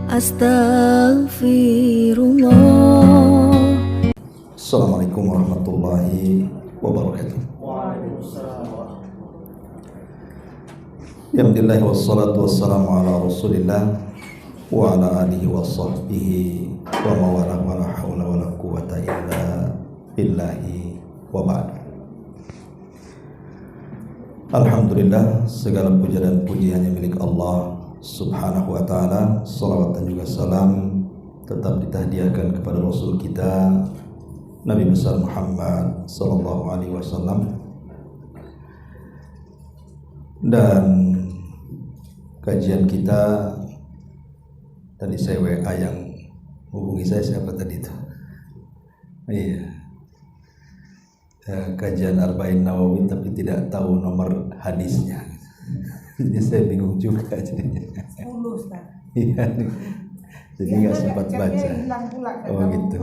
Astaghfirullah. Assalamualaikum warahmatullahi wabarakatuh. Alhamdulillah wassalatu wassalamu ala rasulillah wa ala alihi wa sahbihi wa mawala wa la hawla wa la quwata illa billahi wa ba'd. Alhamdulillah, segala puja dan puji hanya milik Allah subhanahu wa ta'ala. Salawat dan juga salam tetap ditahdiahkan kepada Rasul kita Nabi besar Muhammad sallallahu alaihi wasallam. Dan kajian kita tadi saya WA yang hubungi saya, siapa tadi itu? Iya. Kajian Arba'in Nawawi tapi tidak tahu nomor hadisnya. Jadi saya bingung juga jadinya. 10 Ustaz. Iya. Jadi nggak sempat baca. Oh gitu.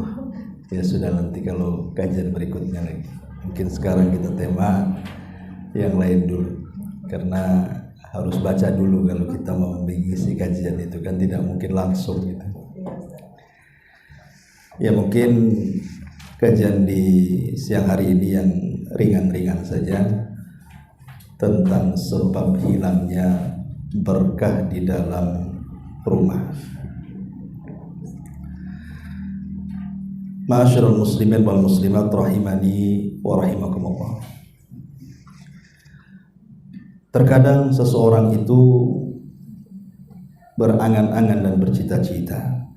Ya sudah, nanti kalau kajian berikutnya lagi. Mungkin sekarang kita tema yang lain dulu. Karena harus baca dulu kalau kita mau mengisi kajian itu, kan tidak mungkin langsung gitu. Ya mungkin kajian di siang hari ini yang ringan-ringan saja tentang sebab hilangnya berkah di dalam rumah. Ma'asyiral muslimin wal muslimat rahimani wa rahimakumullah. Terkadang seseorang itu berangan-angan dan bercita-cita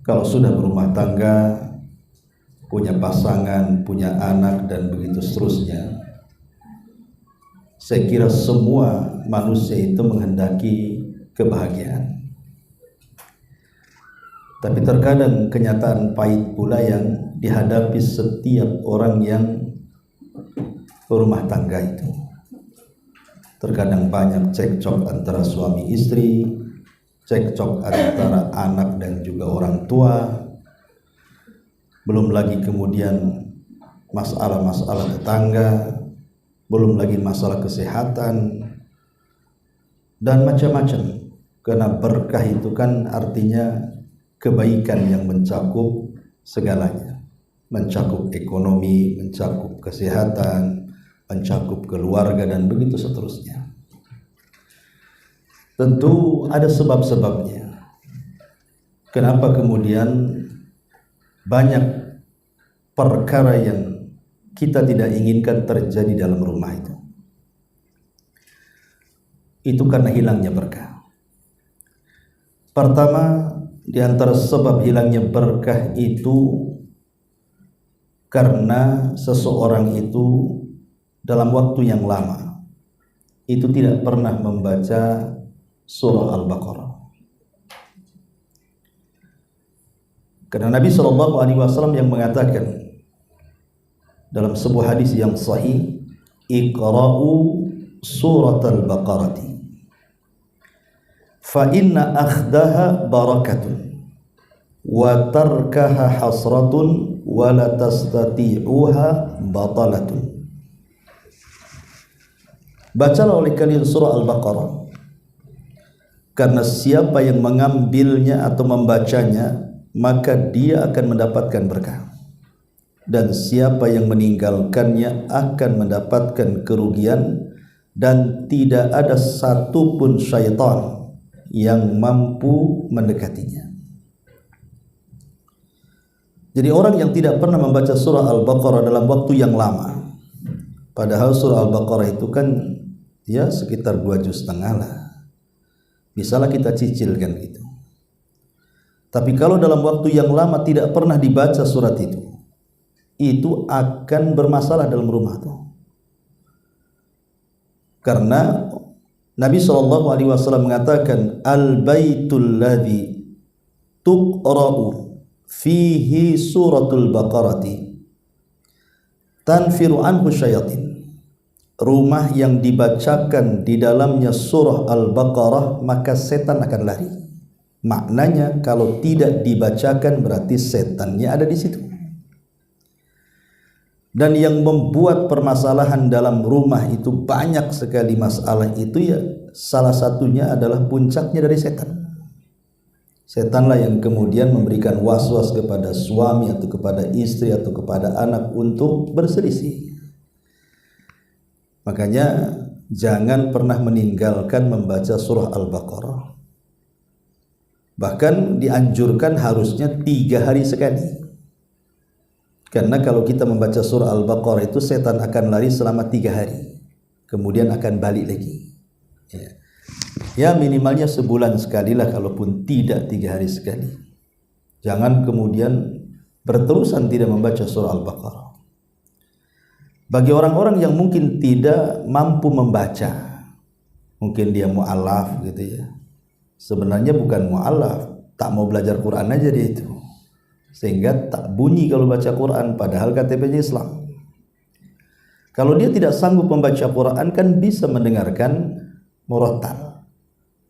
kalau sudah berumah tangga, punya pasangan, punya anak, dan begitu seterusnya. Saya kira semua manusia itu menghendaki kebahagiaan. Tapi terkadang kenyataan pahit pula yang dihadapi setiap orang yang berumah tangga itu. Terkadang banyak cekcok antara suami istri, cekcok antara anak dan juga orang tua. Belum lagi kemudian masalah-masalah tetangga, belum lagi masalah kesehatan dan macam-macam. Karena berkah itu kan artinya kebaikan yang mencakup segalanya, mencakup ekonomi, mencakup kesehatan, mencakup keluarga, dan begitu seterusnya. Tentu ada sebab-sebabnya kenapa kemudian banyak perkara yang kita tidak inginkan terjadi dalam rumah itu. Itu karena hilangnya berkah. Pertama, di antara sebab hilangnya berkah itu karena seseorang itu dalam waktu yang lama itu tidak pernah membaca surah Al-Baqarah. Karena Nabi SAW yang mengatakan dalam sebuah hadis yang sahih, Iqra'u surat Al-Baqarati fa inna akhdaha barakatun wa tarkaha hasratun wa la tastati'uha batalatun. Bacalah oleh kalian surah Al-Baqarah, karena siapa yang mengambilnya atau membacanya maka dia akan mendapatkan berkah, dan siapa yang meninggalkannya akan mendapatkan kerugian, dan tidak ada satupun syaitan yang mampu mendekatinya. Jadi orang yang tidak pernah membaca surah Al-Baqarah dalam waktu yang lama, padahal surah Al-Baqarah itu kan ya sekitar 2,5 juz lah, bisalah kita cicilkan gitu. Tapi kalau dalam waktu yang lama tidak pernah dibaca surat itu akan bermasalah dalam rumah tuh. Karena Nabi SAW mengatakan, al-baitul ladzi tuqra'u fihi suratul baqarati tanfiru anhu syayatin. Rumah yang dibacakan di dalamnya surah Al-Baqarah maka setan akan lari. Maknanya kalau tidak dibacakan berarti setannya ada di situ. Dan yang membuat permasalahan dalam rumah itu banyak sekali masalah itu, ya salah satunya adalah puncaknya dari setan. Setanlah yang kemudian memberikan was-was kepada suami atau kepada istri atau kepada anak untuk berselisih. Makanya jangan pernah meninggalkan membaca surah Al-Baqarah. Bahkan dianjurkan harusnya 3 hari sekali. Karena kalau kita membaca surah Al-Baqarah itu setan akan lari selama 3 hari. Kemudian akan balik lagi. Ya minimalnya sebulan sekali lah, kalaupun tidak 3 hari sekali. Jangan kemudian berterusan tidak membaca surah Al-Baqarah. Bagi orang-orang yang mungkin tidak mampu membaca, mungkin dia mu'alaf gitu ya. Sebenarnya bukan mu'alaf, tak mau belajar Quran aja dia itu, sehingga tak bunyi kalau baca Quran padahal KTP-nya Islam. Kalau dia tidak sanggup membaca Quran kan bisa mendengarkan murattal.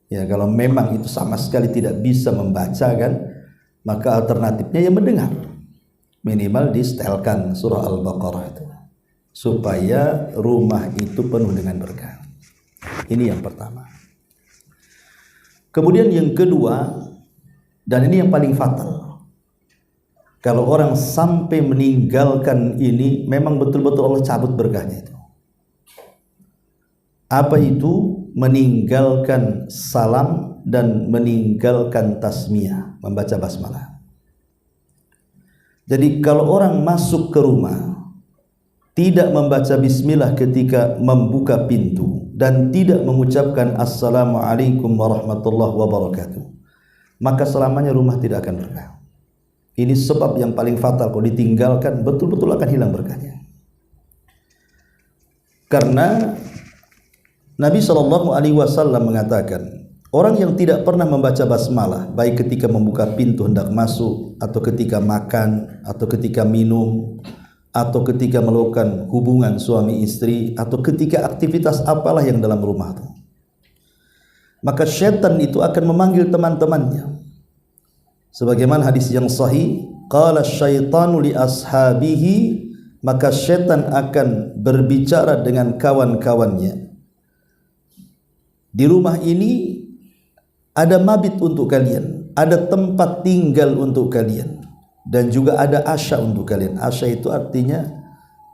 Ya kalau memang itu sama sekali tidak bisa membaca kan, maka alternatifnya ya mendengar. Minimal disetelkan surah Al-Baqarah itu supaya rumah itu penuh dengan berkah. Ini yang pertama. Kemudian yang kedua, dan ini yang paling fatal, kalau orang sampai meninggalkan ini, memang betul-betul Allah cabut berkahnya itu. Apa itu? Meninggalkan salam dan meninggalkan tasmiyah, membaca basmalah. Jadi kalau orang masuk ke rumah tidak membaca bismillah ketika membuka pintu dan tidak mengucapkan assalamualaikum warahmatullahi wabarakatuh, maka selamanya rumah tidak akan berkah. Ini sebab yang paling fatal, kalau ditinggalkan betul-betul akan hilang berkahnya. Karena Nabi SAW mengatakan, orang yang tidak pernah membaca basmalah, baik ketika membuka pintu hendak masuk, atau ketika makan, atau ketika minum, atau ketika melakukan hubungan suami istri, atau ketika aktivitas apalah yang dalam rumah itu, maka syaitan itu akan memanggil teman-temannya. Sebagaimana hadis yang sahih, qala syaitanu li ashabihi, maka syaitan akan berbicara dengan kawan-kawannya, di rumah ini ada mabit untuk kalian, ada tempat tinggal untuk kalian, dan juga ada asya untuk kalian. Asya itu artinya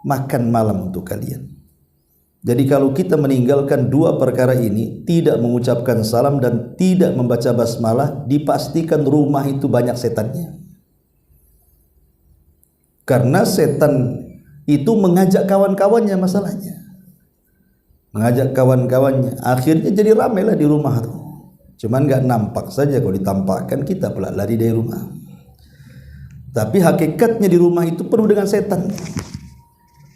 makan malam untuk kalian. Jadi kalau kita meninggalkan dua perkara ini, tidak mengucapkan salam dan tidak membaca basmalah, dipastikan rumah itu banyak setannya. Karena setan itu mengajak kawan-kawannya, masalahnya mengajak kawan-kawannya, akhirnya jadi ramai lah di rumah tuh. Cuman nggak nampak saja, kalau ditampakkan kita pula lari dari rumah. Tapi hakikatnya di rumah itu penuh dengan setan.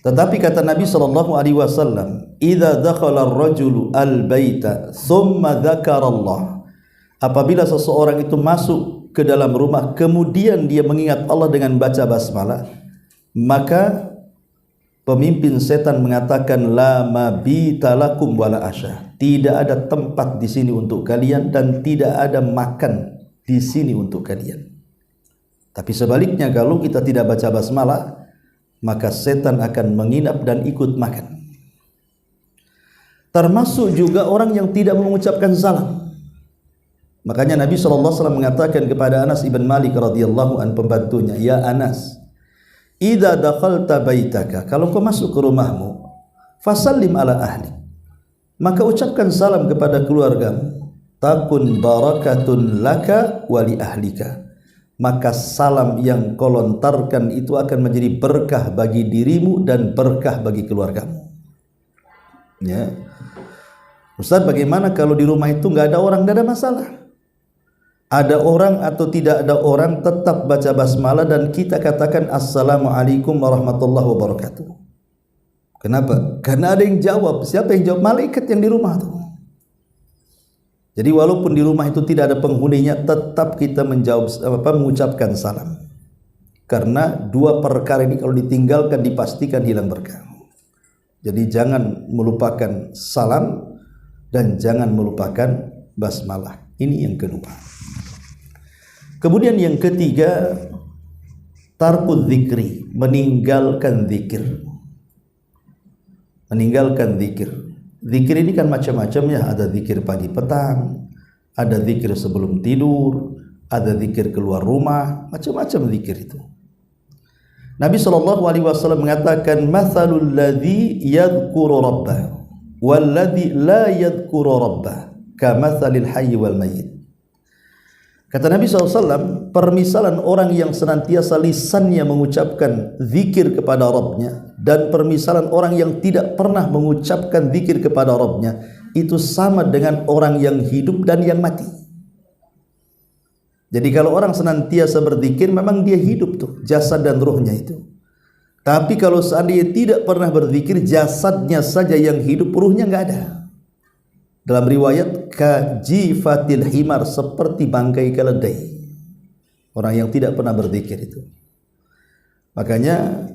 Tetapi kata Nabi SAW, "Idza dakhala ar-rajulu al-baita thumma dzakara Allah." Apabila seseorang itu masuk ke dalam rumah kemudian dia mengingat Allah dengan baca basmalah, maka pemimpin setan mengatakan, "La mabita lakum wala asya." Tidak ada tempat di sini untuk kalian dan tidak ada makan di sini untuk kalian. Tapi sebaliknya, kalau kita tidak baca basmalah, maka setan akan menginap dan ikut makan. Termasuk juga orang yang tidak mengucapkan salam. Makanya Nabi SAW mengatakan kepada Anas ibn Malik radhiyallahu an, pembantunya, "Ya Anas, idza dakhalta baitaka," kalau kau masuk ke rumahmu, fasallim ala ahli, maka ucapkan salam kepada keluargamu, takun barakatun laka wa li ahlika, maka salam yang kau lontarkan itu akan menjadi berkah bagi dirimu dan berkah bagi keluargamu. Ya, Ustaz, bagaimana kalau di rumah itu nggak ada orang? Nggak ada masalah. Ada orang atau tidak ada orang, tetap baca basmalah dan kita katakan assalamualaikum warahmatullahi wabarakatuh. Kenapa? Karena ada yang jawab. Siapa yang jawab? Malaikat yang di rumah tuh. Jadi walaupun di rumah itu tidak ada penghuninya, tetap kita mengucapkan salam. Karena dua perkara ini kalau ditinggalkan dipastikan hilang berkah. Jadi jangan melupakan salam dan jangan melupakan basmalah. Ini yang kedua. Kemudian yang ketiga, tarkud dzikri, meninggalkan zikir. Meninggalkan zikir. Zikir ini kan macam-macam ya, ada zikir pagi petang, ada zikir sebelum tidur, ada zikir keluar rumah, macam-macam zikir itu. Nabi SAW mengatakan, mathalul ladzi yadhkuru rabbah wal ladzi la yadhkuru rabbah kamathalil hayy wal mayyit. Kata Nabi SAW, permisalan orang yang senantiasa lisannya mengucapkan zikir kepada Rabbnya dan permisalan orang yang tidak pernah mengucapkan zikir kepada Rabbnya itu sama dengan orang yang hidup dan yang mati. Jadi kalau orang senantiasa berzikir, memang dia hidup tuh, jasad dan ruhnya itu. Tapi kalau seandainya tidak pernah berzikir, jasadnya saja yang hidup, ruhnya enggak ada. Dalam riwayat, kajifatil himar, seperti bangkai keledai. Orang yang tidak pernah berzikir itu. Makanya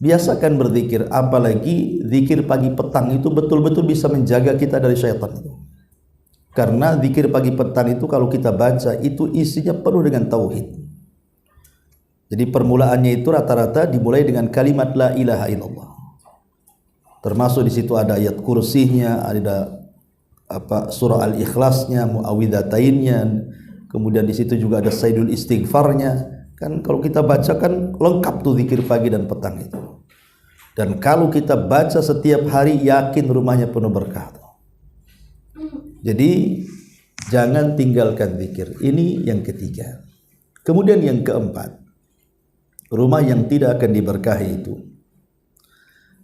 biasakan berzikir, apalagi zikir pagi petang itu betul-betul bisa menjaga kita dari syaitan itu. Karena zikir pagi petang itu kalau kita baca itu isinya penuh dengan tauhid. Jadi permulaannya itu rata-rata dimulai dengan kalimat la ilaha illallah. Termasuk di situ ada ayat kursihnya, ada surah al-ikhlasnya, muawwidhatainnya, kemudian di situ juga ada sayyidul istighfarnya. Kan kalau kita baca kan lengkap tuh zikir pagi dan petang itu. Dan kalau kita baca setiap hari, yakin rumahnya penuh berkah. Jadi jangan tinggalkan zikir. Ini yang ketiga. Kemudian yang keempat, rumah yang tidak akan diberkahi itu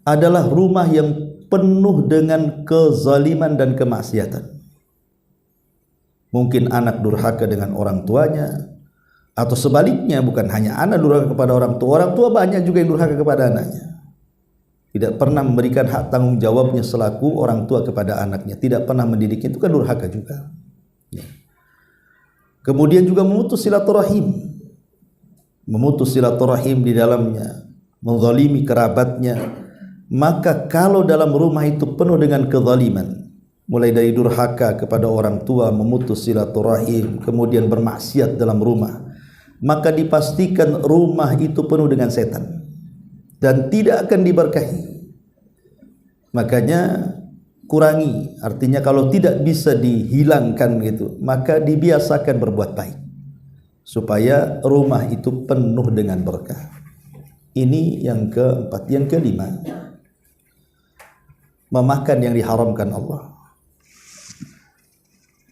adalah rumah yang penuh dengan kezaliman dan kemaksiatan. Mungkin anak durhaka dengan orang tuanya, atau sebaliknya, bukan hanya anak durhaka kepada orang tua banyak juga yang durhaka kepada anaknya. Tidak pernah memberikan hak tanggung jawabnya selaku orang tua kepada anaknya, tidak pernah mendidiknya, itu kan durhaka juga. Ya. Kemudian juga memutus silaturahim, di dalamnya, menzalimi kerabatnya. Maka kalau dalam rumah itu penuh dengan kezaliman, mulai dari durhaka kepada orang tua, memutus silaturahim, kemudian bermaksiat dalam rumah, maka dipastikan rumah itu penuh dengan setan dan tidak akan diberkahi. Makanya kurangi, artinya kalau tidak bisa dihilangkan gitu, maka dibiasakan berbuat baik supaya rumah itu penuh dengan berkah. Ini yang keempat. Yang kelima, memakan yang diharamkan Allah.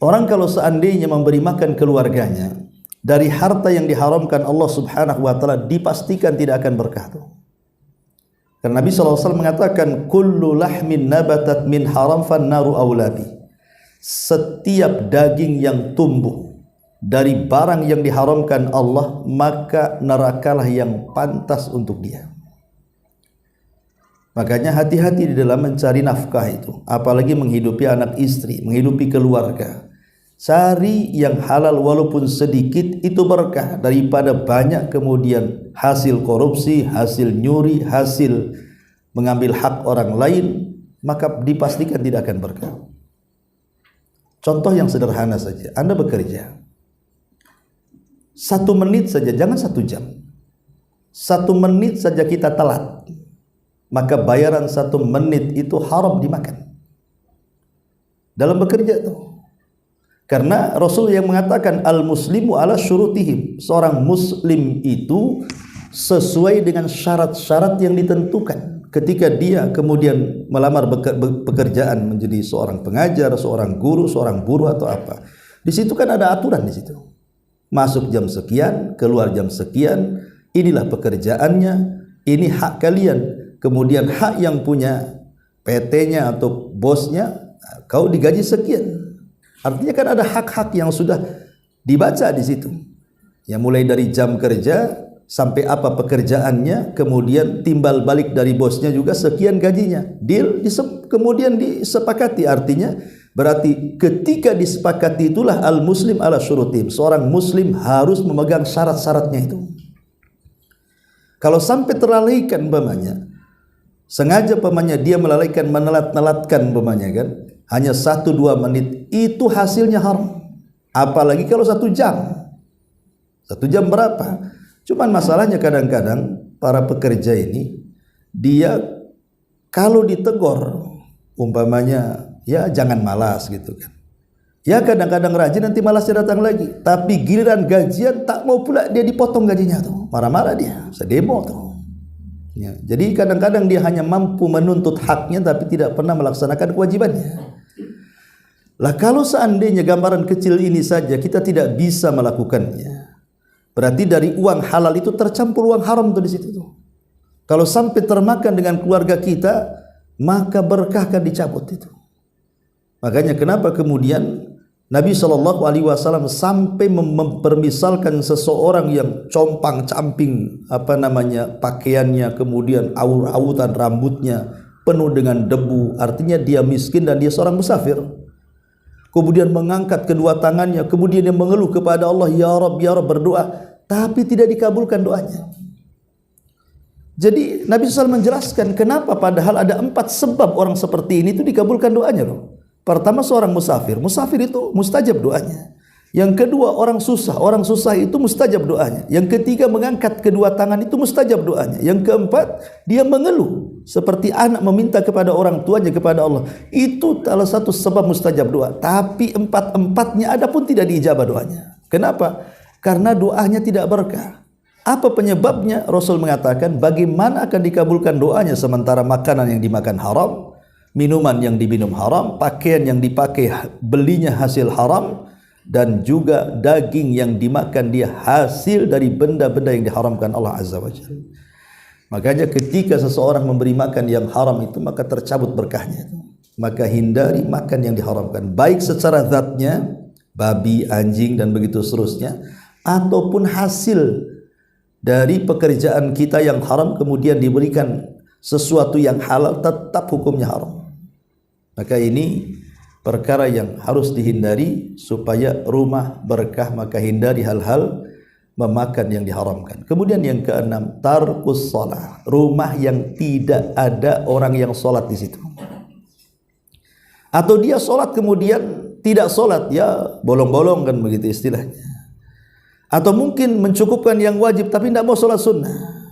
Orang kalau seandainya memberi makan keluarganya dari harta yang diharamkan Allah Subhanahu wa taala, dipastikan tidak akan berkah tuh. Karena Nabi SAW mengatakan, kullu lahmin nabatat min haram fan naru aulabi. Setiap daging yang tumbuh dari barang yang diharamkan Allah, maka nerakalah yang pantas untuk dia. Makanya hati-hati di dalam mencari nafkah itu, apalagi menghidupi anak istri, menghidupi keluarga. Cari yang halal walaupun sedikit, itu berkah daripada banyak kemudian hasil korupsi, hasil nyuri, hasil mengambil hak orang lain, maka dipastikan tidak akan berkah. Contoh yang sederhana saja, Anda bekerja 1 menit saja, jangan 1 jam, 1 menit saja kita telat, maka bayaran 1 menit itu haram dimakan dalam bekerja itu. Karena Rasul yang mengatakan al-muslimu ala syurutihim, seorang muslim itu sesuai dengan syarat-syarat yang ditentukan ketika dia kemudian melamar pekerjaan menjadi seorang pengajar, seorang guru, seorang buruh atau apa. Di situ kan ada aturan di situ. Masuk jam sekian, keluar jam sekian, inilah pekerjaannya, ini hak kalian. Kemudian hak yang punya PT-nya atau bosnya, kau digaji sekian. Artinya kan ada hak-hak yang sudah dibaca di situ. Ya, mulai dari jam kerja sampai apa pekerjaannya, kemudian timbal balik dari bosnya juga sekian gajinya. Deal kemudian disepakati, artinya berarti ketika disepakati itulah al-muslim ala syurutim. Seorang muslim harus memegang syarat-syaratnya itu. Kalau sampai terlalaikan umpamanya, sengaja umpamanya dia melalaikan, menelat-nelatkan umpamanya kan, hanya 1-2 menit, itu hasilnya haram. Apalagi kalau 1 jam. 1 jam berapa? Cuman masalahnya kadang-kadang para pekerja ini, dia kalau ditegur umpamanya, ya jangan malas gitu kan, Ya kadang-kadang rajin nanti malas dia datang lagi. Tapi giliran gajian tak mau pula dia dipotong gajinya tuh. Marah-marah dia, sedemo tuh. Ya, jadi kadang-kadang dia hanya mampu menuntut haknya tapi tidak pernah melaksanakan kewajibannya. Lah kalau seandainya gambaran kecil ini saja kita tidak bisa melakukannya, berarti dari uang halal itu tercampur uang haram tuh di situ tuh. Kalau sampai termakan dengan keluarga kita, maka berkah akan dicabut itu. Makanya kenapa kemudian Nabi SAW sampai mempermisalkan seseorang yang compang-camping pakaiannya, kemudian awur-awutan rambutnya penuh dengan debu, artinya dia miskin dan dia seorang musafir. Kemudian mengangkat kedua tangannya, kemudian dia mengeluh kepada Allah, ya Rabb berdoa, tapi tidak dikabulkan doanya. Jadi Nabi SAW menjelaskan kenapa padahal ada 4 sebab orang seperti ini itu dikabulkan doanya loh. Pertama seorang musafir itu mustajab doanya. Yang kedua orang susah itu mustajab doanya. Yang ketiga mengangkat kedua tangan itu mustajab doanya. Yang keempat dia mengeluh seperti anak meminta kepada orang tuanya kepada Allah. Itu salah satu sebab mustajab doa. Tapi 4-empatnya ada pun tidak diijabah doanya. Kenapa? Karena doanya tidak berkah. Apa penyebabnya? Rasul mengatakan bagaimana akan dikabulkan doanya sementara makanan yang dimakan haram, minuman yang diminum haram, pakaian yang dipakai belinya hasil haram, dan juga daging yang dimakan dia hasil dari benda-benda yang diharamkan Allah Azza wa Jalla. Makanya ketika seseorang memberi makan yang haram itu maka tercabut berkahnya. Maka hindari makan yang diharamkan, baik secara zatnya babi, anjing dan begitu seterusnya, ataupun hasil dari pekerjaan kita yang haram kemudian diberikan sesuatu yang halal, tetap hukumnya haram. Maka ini perkara yang harus dihindari supaya rumah berkah, maka hindari hal-hal memakan yang diharamkan. Kemudian yang keenam, tarkus shalah, rumah yang tidak ada orang yang sholat di situ. Atau dia sholat kemudian tidak sholat, ya bolong-bolong kan begitu istilahnya. Atau mungkin mencukupkan yang wajib tapi tidak mau sholat sunnah.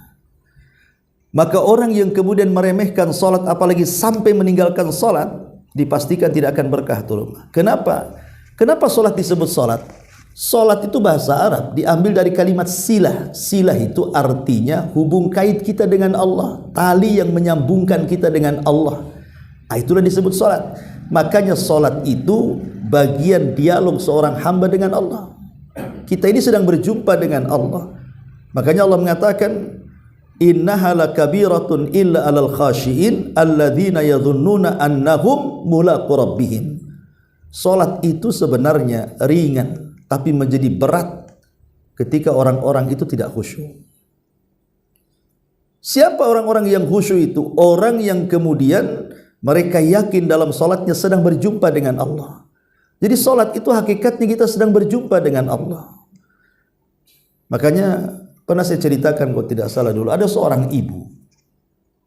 Maka orang yang kemudian meremehkan sholat apalagi sampai meninggalkan sholat, dipastikan tidak akan berkah itu rumah. Kenapa? Kenapa sholat disebut sholat? Sholat itu bahasa Arab, diambil dari kalimat silah. Silah itu artinya hubung kait kita dengan Allah, tali yang menyambungkan kita dengan Allah. Nah, itulah disebut sholat. Makanya sholat itu bagian dialog seorang hamba dengan Allah. Kita ini sedang berjumpa dengan Allah. Makanya Allah mengatakan, innaha lakabiratun illa alal khashiin alladzina yadhunnuna annahum mulaqu rabbihim. Salat itu sebenarnya ringan tapi menjadi berat ketika orang-orang itu tidak khusyuk. Siapa orang-orang yang khusyuk itu? Orang yang kemudian mereka yakin dalam salatnya sedang berjumpa dengan Allah. Jadi salat itu hakikatnya kita sedang berjumpa dengan Allah. Makanya pernah saya ceritakan kalau tidak salah dulu, ada seorang ibu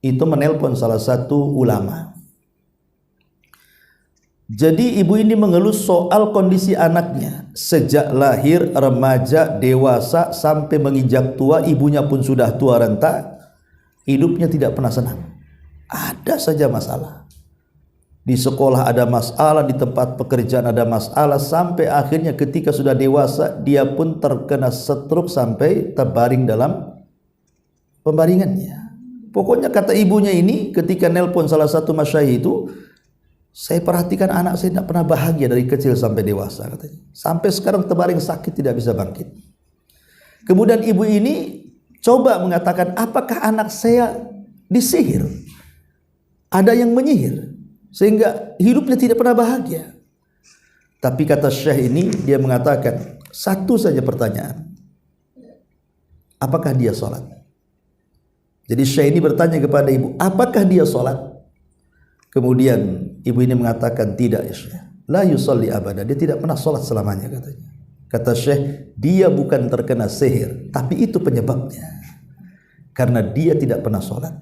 itu menelpon salah satu ulama. Jadi ibu ini mengeluh soal kondisi anaknya. Sejak lahir, remaja, dewasa sampai menginjak tua, ibunya pun sudah tua renta, hidupnya tidak pernah senang. Ada saja masalah. Di sekolah ada masalah, di tempat pekerjaan ada masalah, sampai akhirnya ketika sudah dewasa dia pun terkena stroke sampai terbaring dalam pembaringannya. Pokoknya kata ibunya ini ketika nelpon salah satu masyayikh itu, saya perhatikan anak saya tidak pernah bahagia dari kecil sampai dewasa katanya. Sampai sekarang terbaring sakit tidak bisa bangkit. Kemudian ibu ini coba mengatakan, apakah anak saya disihir? Ada yang menyihir sehingga hidupnya tidak pernah bahagia. Tapi kata syekh ini, dia mengatakan satu saja pertanyaan, apakah dia sholat? Jadi syekh ini bertanya kepada ibu, apakah dia sholat? Kemudian ibu ini mengatakan, tidak ya syekh, la yusalli abada, dia tidak pernah sholat selamanya katanya. Kata syekh, dia bukan terkena sihir, tapi itu penyebabnya, karena dia tidak pernah sholat.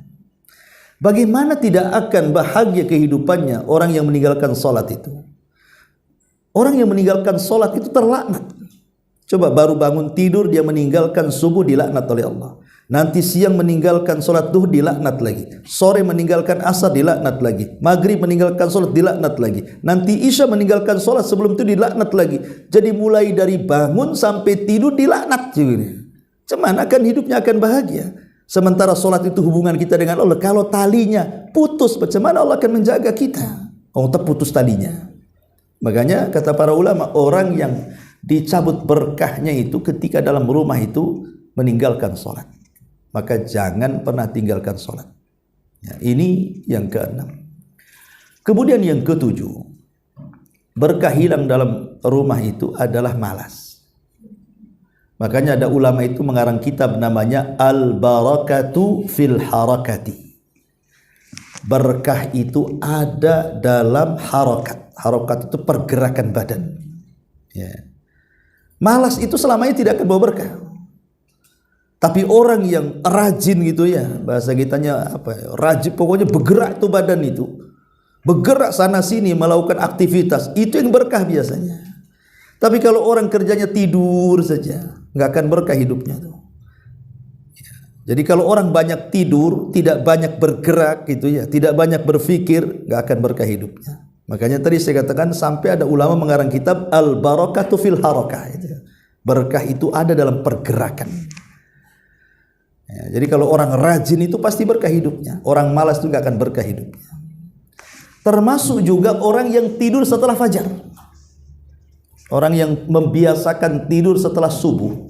Bagaimana tidak akan bahagia kehidupannya orang yang meninggalkan sholat itu? Orang yang meninggalkan sholat itu terlaknat. Coba baru bangun tidur dia meninggalkan subuh, dilaknat oleh Allah. Nanti siang meninggalkan sholat duhur dilaknat lagi, sore meninggalkan asar dilaknat lagi, maghrib meninggalkan sholat dilaknat lagi, nanti isya meninggalkan sholat sebelum itu dilaknat lagi. Jadi mulai dari bangun sampai tidur dilaknat. Cuman akan hidupnya akan bahagia. Sementara sholat itu hubungan kita dengan Allah. Kalau talinya putus, bagaimana Allah akan menjaga kita? Oh, terputus talinya. Makanya kata para ulama, orang yang dicabut berkahnya itu ketika dalam rumah itu meninggalkan sholat. Maka jangan pernah tinggalkan sholat. Ya, ini yang keenam. Kemudian yang ketujuh, berkah hilang dalam rumah itu adalah malas. Makanya ada ulama itu mengarang kitab namanya Al-Barakatu fil Harakati. Berkah itu ada dalam harakat. Harakat itu pergerakan badan. Ya. Malas itu selamanya tidak akan bawa berkah. Tapi orang yang rajin gitu ya, bahasa kitanya apa ya, rajin, pokoknya bergerak tuh badan itu, bergerak sana sini melakukan aktivitas, itu yang berkah biasanya. Tapi kalau orang kerjanya tidur saja, nggak akan berkah hidupnya tuh. Jadi kalau orang banyak tidur, tidak banyak bergerak gitu ya, tidak banyak berpikir, nggak akan berkah hidupnya. Makanya tadi saya katakan sampai ada ulama mengarang kitab Al-Barakatu fil Harakah. Berkah itu ada dalam pergerakan. Ya, jadi kalau orang rajin itu pasti berkah hidupnya. Orang malas itu nggak akan berkah hidupnya. Termasuk juga orang yang tidur setelah fajar. Orang yang membiasakan tidur setelah subuh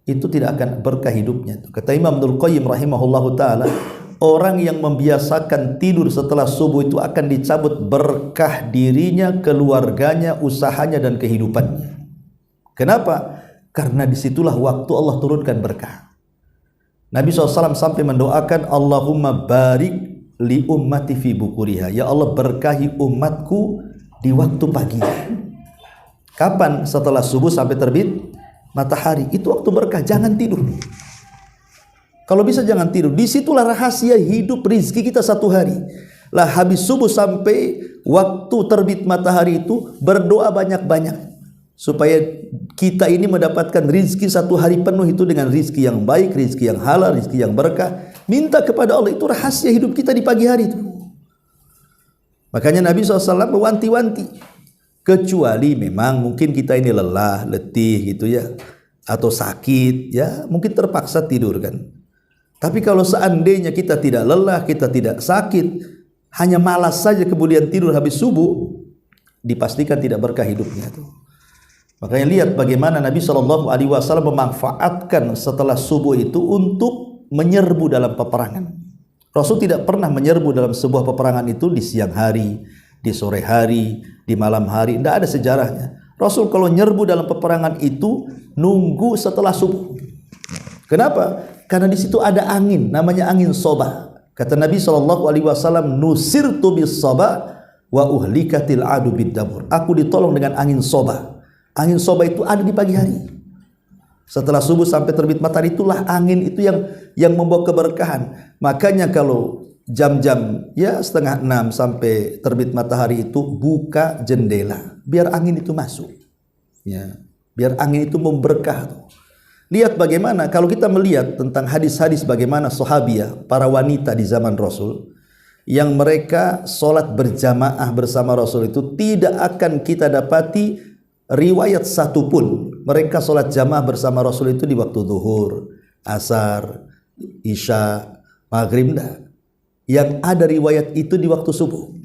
itu tidak akan berkah hidupnya. Kata Imam Ibnul Qayyim rahimahullahu taala, orang yang membiasakan tidur setelah subuh itu akan dicabut berkah dirinya, keluarganya, usahanya dan kehidupannya. Kenapa? Karena disitulah waktu Allah turunkan berkah. Nabi SAW sampai mendoakan, Allahumma barik li ummati fi bukuriha. Ya Allah, berkahi umatku di waktu pagi. Kapan? Setelah subuh sampai terbit matahari. Itu waktu berkah. Jangan tidur. Kalau bisa jangan tidur. Disitulah rahasia hidup rizki kita satu hari. Lah habis subuh sampai waktu terbit matahari itu berdoa banyak-banyak. Supaya kita ini mendapatkan rizki satu hari penuh itu dengan rizki yang baik, rizki yang halal, rizki yang berkah. Minta kepada Allah, itu rahasia hidup kita di pagi hari itu. Makanya Nabi SAW mewanti-wanti. Kecuali memang mungkin kita ini lelah, letih gitu ya, atau sakit ya, mungkin terpaksa tidur kan. Tapi kalau seandainya kita tidak lelah, kita tidak sakit, hanya malas saja kemudian tidur habis subuh, dipastikan tidak berkah hidupnya tuh. Makanya lihat bagaimana Nabi SAW memanfaatkan setelah subuh itu untuk menyerbu dalam peperangan. Rasul tidak pernah menyerbu dalam sebuah peperangan itu di siang hari, di sore hari, di malam hari. Tidak ada sejarahnya. Rasul kalau nyerbu dalam peperangan itu nunggu setelah subuh. Kenapa? Karena di situ ada angin, namanya angin soba. Kata Nabi SAW, nusirtu bis soba wa uhlikatil adu bid dabur. Aku ditolong dengan angin soba. Angin soba itu ada di pagi hari. Setelah subuh sampai terbit matahari, itulah angin itu yang membawa keberkahan. Makanya kalau jam-jam ya 5:30 sampai terbit matahari itu buka jendela biar angin itu masuk. Ya, biar angin itu memberkah. Lihat bagaimana kalau kita melihat tentang hadis-hadis bagaimana sahabiah, para wanita di zaman Rasul yang mereka sholat berjamaah bersama Rasul itu tidak akan kita dapati riwayat satu pun mereka sholat jamaah bersama Rasul itu di waktu zuhur, asar, isya, maghrib. Yang ada riwayat itu di waktu subuh.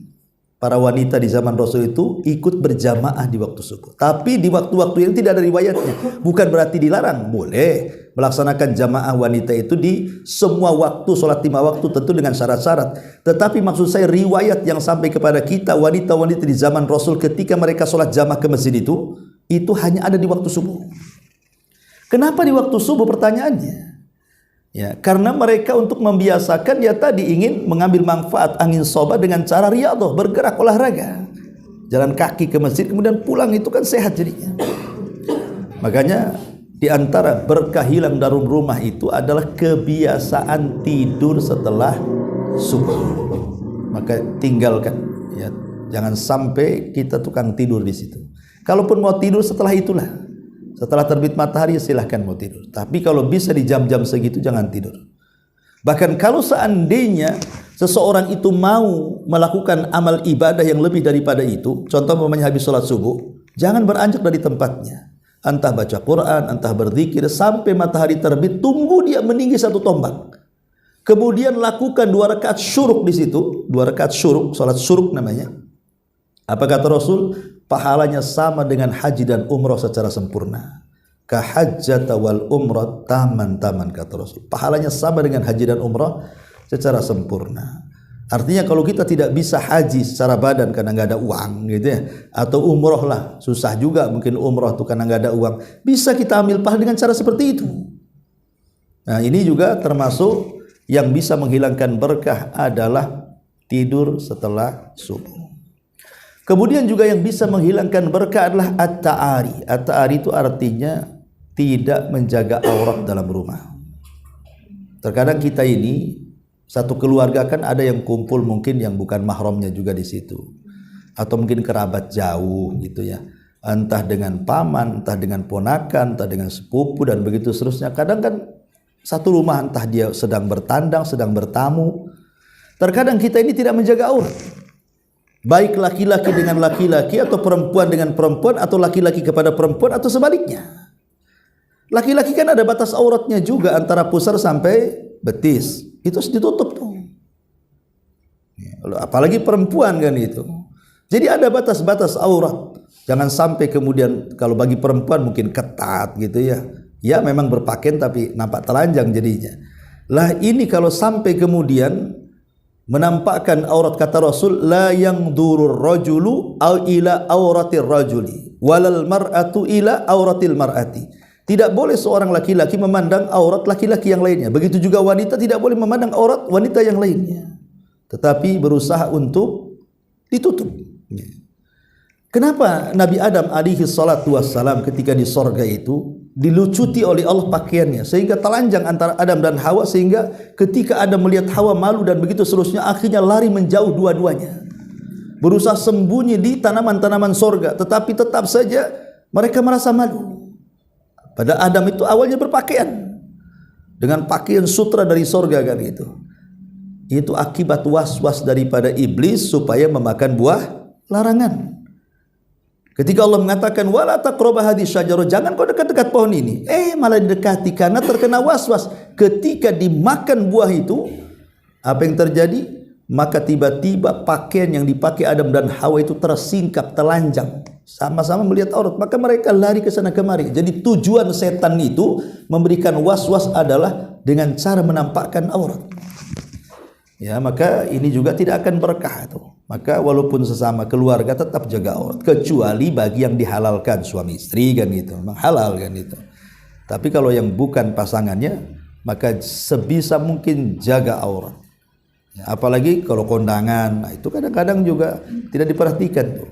Para wanita di zaman Rasul itu ikut berjamaah di waktu subuh. Tapi di waktu-waktu yang tidak ada riwayatnya. Bukan berarti dilarang. Boleh melaksanakan jamaah wanita itu di semua waktu, sholat 5 waktu tentu dengan syarat-syarat. Tetapi maksud saya riwayat yang sampai kepada kita wanita-wanita di zaman Rasul ketika mereka sholat jamaah ke masjid itu hanya ada di waktu subuh. Kenapa di waktu subuh pertanyaannya? Ya, karena mereka untuk membiasakan ya tadi ingin mengambil manfaat angin soba dengan cara riyadhah, bergerak olahraga. Jalan kaki ke masjid kemudian pulang itu kan sehat jadinya. Makanya di antara berkah hilang dalam rumah itu adalah kebiasaan tidur setelah subuh. Maka tinggalkan ya, jangan sampai kita tukang tidur di situ. Kalaupun mau tidur setelah itulah. Setelah terbit matahari silahkan mau tidur. Tapi kalau bisa di jam-jam segitu jangan tidur. Bahkan kalau seandainya seseorang itu mau melakukan amal ibadah yang lebih daripada itu, contoh umpamanya habis sholat subuh, jangan beranjak dari tempatnya. Entah baca Quran, entah berzikir sampai matahari terbit, tunggu dia meninggi satu tombak. Kemudian lakukan 2 rakaat syuruk di situ, 2 rakaat syuruk, salat syuruk namanya. Apa kata Rasul? Pahalanya sama dengan haji dan umrah secara sempurna. Kahajjata wal umrah taman-taman, kata Rasul. Pahalanya sama dengan haji dan umrah secara sempurna. Artinya kalau kita tidak bisa haji secara badan karena nggak ada uang gitu ya, atau umroh lah susah juga mungkin umroh tuh karena nggak ada uang, bisa kita ambil pahala dengan cara seperti itu. Nah ini juga termasuk yang bisa menghilangkan berkah adalah tidur setelah subuh. Kemudian juga yang bisa menghilangkan berkah adalah at-ta'ari. At-ta'ari itu artinya tidak menjaga aurat dalam rumah. Terkadang kita ini satu keluarga kan ada yang kumpul mungkin yang bukan mahramnya juga di situ, atau mungkin kerabat jauh gitu ya, entah dengan paman, entah dengan ponakan, entah dengan sepupu dan begitu seterusnya. Kadang kan satu rumah entah dia sedang bertandang, sedang bertamu. Terkadang kita ini tidak menjaga aurat. Baik laki-laki dengan laki-laki atau perempuan dengan perempuan atau laki-laki kepada perempuan atau sebaliknya. Laki-laki kan ada batas auratnya juga antara pusar sampai betis. Itu harus ditutup tuh. Apalagi perempuan kan itu. Jadi ada batas-batas aurat. Jangan sampai kemudian kalau bagi perempuan mungkin ketat gitu ya. Ya memang berpakaian tapi nampak telanjang jadinya. Lah ini kalau sampai kemudian menampakkan aurat, kata Rasul, la yang durur rajulu ila auratir rajuli walal mar'atu ila auratil mar'ati. Tidak boleh seorang laki-laki memandang aurat laki-laki yang lainnya. Begitu juga wanita tidak boleh memandang aurat wanita yang lainnya. Tetapi berusaha untuk ditutup. Kenapa Nabi Adam alaihi salatu wassalam ketika di sorga itu dilucuti oleh Allah pakaiannya sehingga telanjang antara Adam dan Hawa, sehingga ketika Adam melihat Hawa malu dan begitu seterusnya akhirnya lari menjauh dua-duanya, berusaha sembunyi di tanaman-tanaman sorga, tetapi tetap saja mereka merasa malu. Pada Adam itu awalnya berpakaian dengan pakaian sutra dari sorga kan itu. Itu akibat was-was daripada iblis supaya memakan buah larangan. Ketika Allah mengatakan wala taqrabu hadhihi syajarah, jangan kau dekat-dekat pohon ini, malah didekati karena terkena was-was. Ketika dimakan buah itu, apa yang terjadi? Maka tiba-tiba pakaian yang dipakai Adam dan Hawa itu tersingkap, telanjang, sama-sama melihat aurat, maka mereka lari ke sana kemari. Jadi tujuan setan itu memberikan was-was adalah dengan cara menampakkan aurat. Ya, maka ini juga tidak akan berkah itu. Maka walaupun sesama keluarga tetap jaga aurat, kecuali bagi yang dihalalkan suami istri kan gitu, memang halal kan itu. Tapi kalau yang bukan pasangannya, maka sebisa mungkin jaga aurat. Ya, apalagi kalau kondangan, nah itu kadang-kadang juga tidak diperhatikan tuh.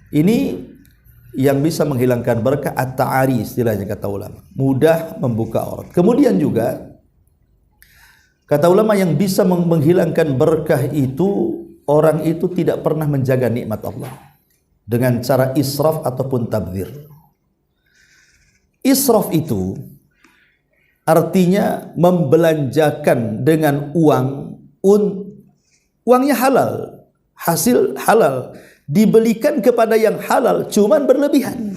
Ini yang bisa menghilangkan berkah at-ta'ari istilahnya kata ulama, mudah membuka aurat. Kemudian juga kata ulama yang bisa menghilangkan berkah itu, orang itu tidak pernah menjaga nikmat Allah dengan cara israf ataupun tabdzir. Israf itu artinya membelanjakan dengan uangnya halal, hasil halal, dibelikan kepada yang halal, cuman berlebihan.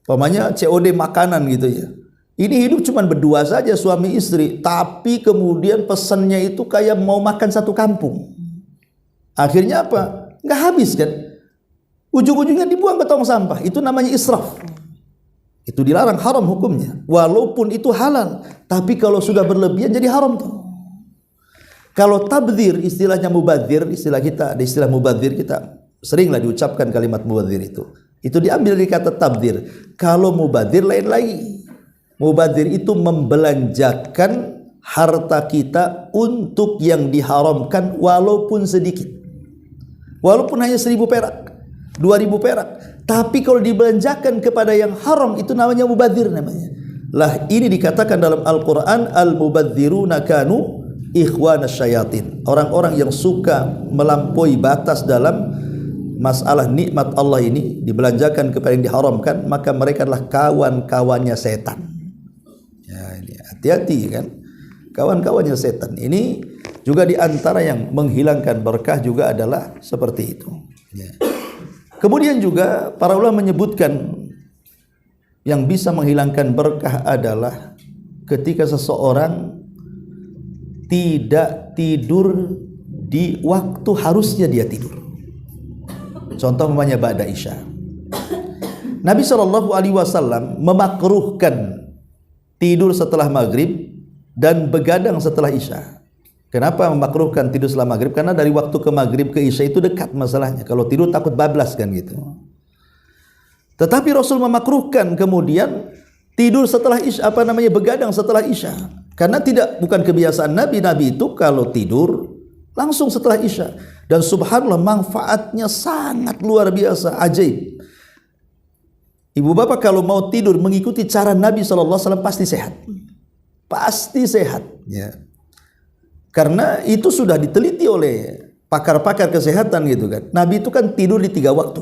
Umpamanya COD makanan gitu ya. Ini hidup cuma berdua saja suami istri, tapi kemudian pesannya itu kayak mau makan satu kampung. Akhirnya apa? Nggak habis kan? Ujung-ujungnya dibuang ke tong sampah. Itu namanya israf. Itu dilarang, haram hukumnya. Walaupun itu halal, tapi kalau sudah berlebihan jadi haram tuh. Kalau tabdzir, istilahnya mubadzir, istilah kita, ada istilah mubadzir, kita seringlah diucapkan kalimat mubadzir itu. Itu diambil dari kata tabdzir. Kalau mubadzir lain lagi. Mubadzir itu membelanjakan harta kita untuk yang diharamkan walaupun sedikit. Walaupun hanya 1.000 perak, 2.000 perak. Tapi kalau dibelanjakan kepada yang haram itu namanya mubadzir namanya. Lah ini dikatakan dalam Al-Quran, al-mubadziruna kanu ikhwanas syayatin. Orang-orang yang suka melampaui batas dalam masalah nikmat Allah ini dibelanjakan kepada yang diharamkan, maka mereka adalah kawan-kawannya setan. Ya, ini hati-hati kan, kawan-kawannya setan. Ini juga diantara yang menghilangkan berkah juga adalah seperti itu. Ya. Kemudian juga para ulama menyebutkan yang bisa menghilangkan berkah adalah ketika seseorang tidak tidur di waktu harusnya dia tidur. Contoh umpamanya ba'da isya. Nabi SAW memakruhkan tidur setelah maghrib dan begadang setelah isya. Kenapa memakruhkan tidur setelah maghrib? Karena dari waktu ke maghrib ke isya itu dekat masalahnya. Kalau tidur takut bablas kan gitu. Tetapi Rasul memakruhkan kemudian tidur setelah isya, begadang setelah isya. Karena bukan kebiasaan Nabi. Nabi itu kalau tidur langsung setelah isya. Dan subhanallah manfaatnya sangat luar biasa, ajaib. Ibu bapak kalau mau tidur mengikuti cara Nabi SAW pasti sehat. Pasti sehat. Ya. Karena itu sudah diteliti oleh pakar-pakar kesehatan gitu kan. Nabi itu kan tidur di 3 waktu.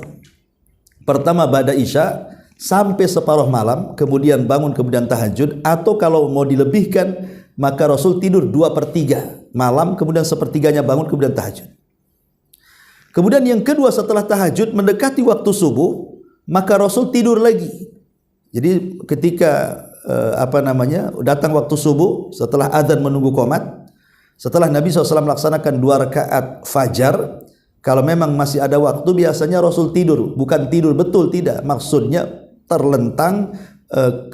Pertama ba'da isya sampai separuh malam, kemudian bangun, kemudian tahajud. Atau kalau mau dilebihkan, maka Rasul tidur 2/3 malam, kemudian 1/3-nya bangun, kemudian tahajud. Kemudian yang kedua setelah tahajud mendekati waktu subuh, maka Rasul tidur lagi. Jadi ketika datang waktu subuh, setelah adzan menunggu qomat, setelah Nabi SAW melaksanakan 2 rakaat fajar, kalau memang masih ada waktu, biasanya Rasul tidur. Bukan tidur betul, tidak. Maksudnya terlentang